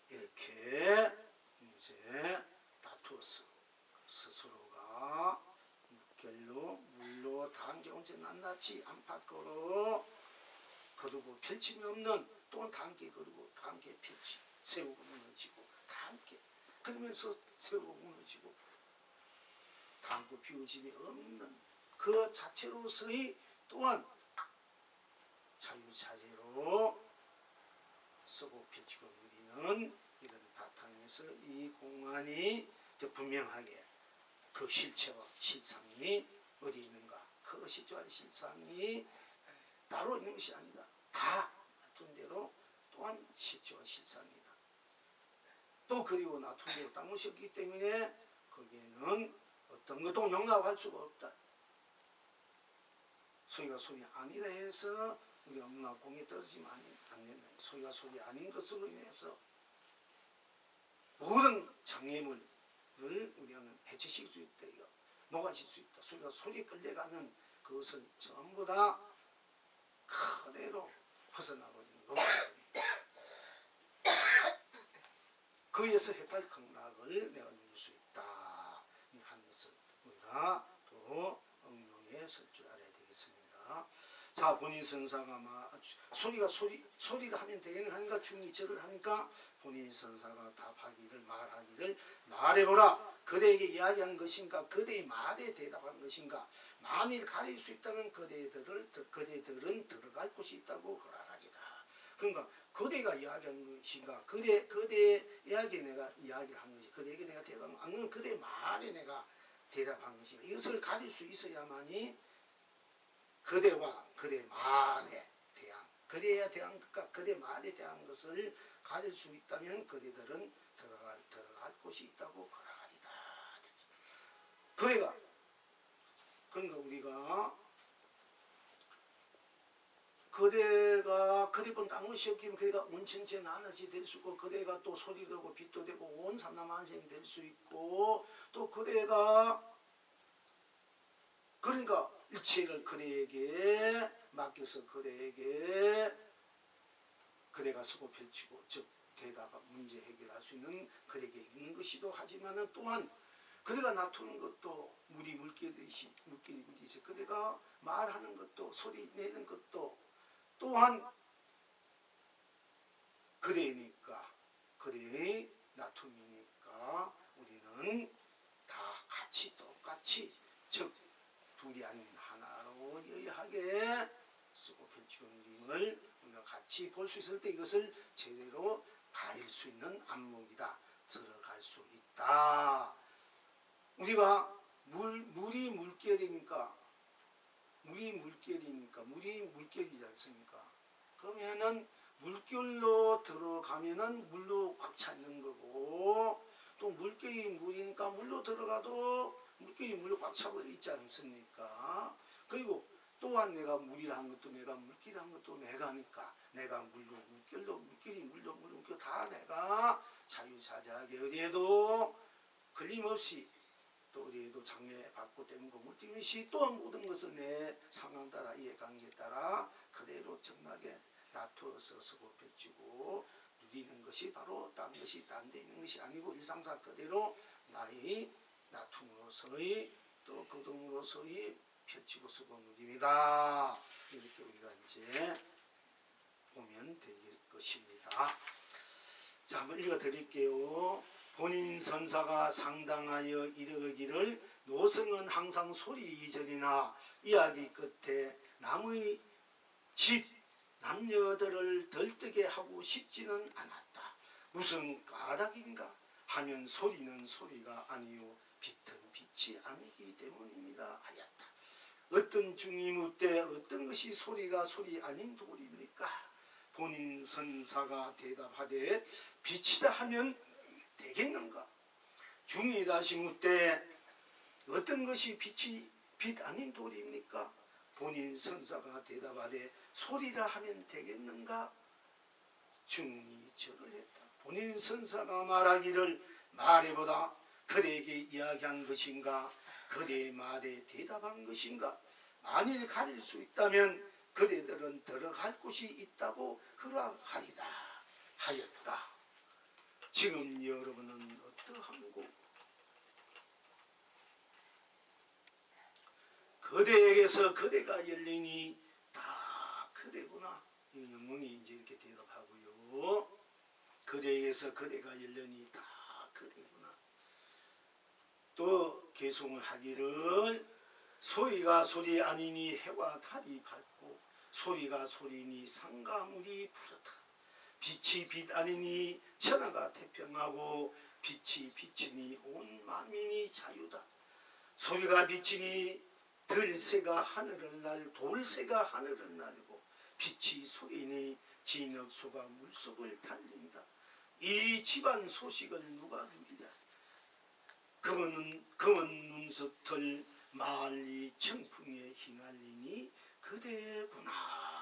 이렇게 이제 다투었어. 스스로가 물로 단계 언제 낱낱이 안팎으로 거두고 펼침이 없는 또한 단계 거두고 단계 펼치 세우고 무너지고 단계 그러면서 세우고 무너지고 단고 비우짐이 없는 그 자체로서의 또한 자유자재로 쓰고 펼치고 누리는 이런 바탕에서 이 공안이 분명하게 그 실체와 실상이 어디 있는가? 그 실체와 실상이 따로 있는 것이 아니다. 다 놔둔 대로 또한 실체와 실상이다. 또 그리고 놔둔 대로 딴 것이 없기 때문에 거기에는 어떤 것도 용납할 수가 없다. 소리가 소리 아니라 해서 우리가 문화 공에 떨어지면 안 된다. 소리가 소리 아닌 것으로 인해서 모든 장애물을 우리는 해체시킬 수 있다. 녹아질 수 있다. 소리가 소리에 끌려가는 그것을 전부 다 그대로 벗어나버리는 것입니다. 그에서 해탈 극락을 내가 누릴 수 있다 하는 것을 우리가 또 응용해 쓸 줄 알아야 되겠습니다. 자, 본인 선사가 소리를 하면 되겠는 하니까 중이절을 하니까 본인 선사가 답하기를 말해보라. 그대에게 이야기한 것인가? 그대의 말에 대답한 것인가? 만일 가릴 수 있다면 그대들은 들어갈 곳이 있다고 허락하리라. 그러니까 그대가 이야기한 것인가? 그대의 이야기에 내가 이야기를 한 것이 그대에게 내가 대답한 것, 아니면 그대의 말에 내가 대답한 것인가? 이것을 가릴 수 있어야만이 그대와 그대 말에 대한 그대에 대한 것과 그대 말에 대한 것을 가질 수 있다면 그대들은 들어갈 곳이 있다고 허락하리다. 그러니까 우리가 그대뿐 딴 것이 없기면 그대가 온천체 나눠지 될 수 있고 그대가 또 소리도 되고 빛도 되고 온 삼라만생이 될 수 있고 또 그대가 그러니까 일체를 그대에게 맡겨서 그대가 쓰고 펼치고 즉 대답 문제 해결할 수 있는 그대에게 있는 것이도 하지만은 또한 그대가 놔두는 것도 물이 물결이듯이 그대가 말하는 것도 소리 내는 것도 또한 그대니까 그대의 놔툼이니까 우리는 다 같이 똑같이 즉 둘이 아닌 하나로 여하게 쓰고 펼치고 누림을 우리가 같이 볼 수 있을 때 이것을 제대로 가릴 수 있는 안목이다. 들어갈 수 있다. 우리가 물이 물결이니까 물이 물결이지 않습니까? 그러면은 물결로 들어가면은 물로 꽉 차 있는 거고, 또 물결이 물이니까 물로 들어가도 물결이 물로 꽉 차고 있지 않습니까? 그리고 또한 내가 물이라 한 것도 내가 물길이라 한 것도 내가 하니까 내가 물로 물결로 물길이 물로 물결 다 내가 자유자재하게 어디에도 걸림없이 또 어디에도 장애받고 떼고 물뜨듯이 또한 모든 것은 내 상황 따라 이해관계에 따라 그대로 정나게 놔두어서 쓰고 펼치고 누리는 것이 바로 딴 것이 딴 데 있는 것이 아니고 일상사 그대로 나의 놔툼으로서의 또 거동으로서의 펼치고 쓰고 누립니다. 이렇게 우리가 이제 보면 될 것입니다. 자, 한번 읽어 드릴게요. 본인 선사가 상당하여 이르기를 노성은 항상 소리 이전이나 이야기 끝에 남의 집 남녀들을 들뜨게 하고 싶지는 않았다. 무슨 까닭인가 하면 소리는 소리가 아니요 빛은 빛이 아니기 때문입니다 하였다. 어떤 중이 묻되 어떤 것이 소리가 소리 아닌 도리입니까? 본인 선사가 대답하되 빛이다 하면 되겠는가? 중이 다시 묻되 어떤 것이 빛이 빛 아닌 도리입니까? 본인 선사가 대답하되 소리라 하면 되겠는가? 중이 절을 했다. 본인 선사가 말하기를 말해보다 그대에게 이야기한 것인가? 그대의 말에 대답한 것인가? 만일 가릴 수 있다면 그대들은 들어갈 곳이 있다고 허락하리다 하였다. 지금 여러분은 어떠한고? 그대에게서 그대가 열리니 다 그대구나. 이 영문이 이제 이렇게 대답하고요. 그대에게서 그대가 열리니 다 그대구나. 또 개송을 하기를 소리가 소리 아니니 해와 달이 밝고 소리가 소리니 상가물이 푸르다. 빛이 빛 아니니 천하가 태평하고 빛이 빛이니 온 만민이 자유다. 소리가 빛이니 들새가 하늘을 날 돌새가 하늘을 날고 빛이 소리니 진흙소가 물속을 달린다. 이 집안 소식을 누가 누리랴? 검은 눈썹털 말리 청풍에 휘날리니 그대구나.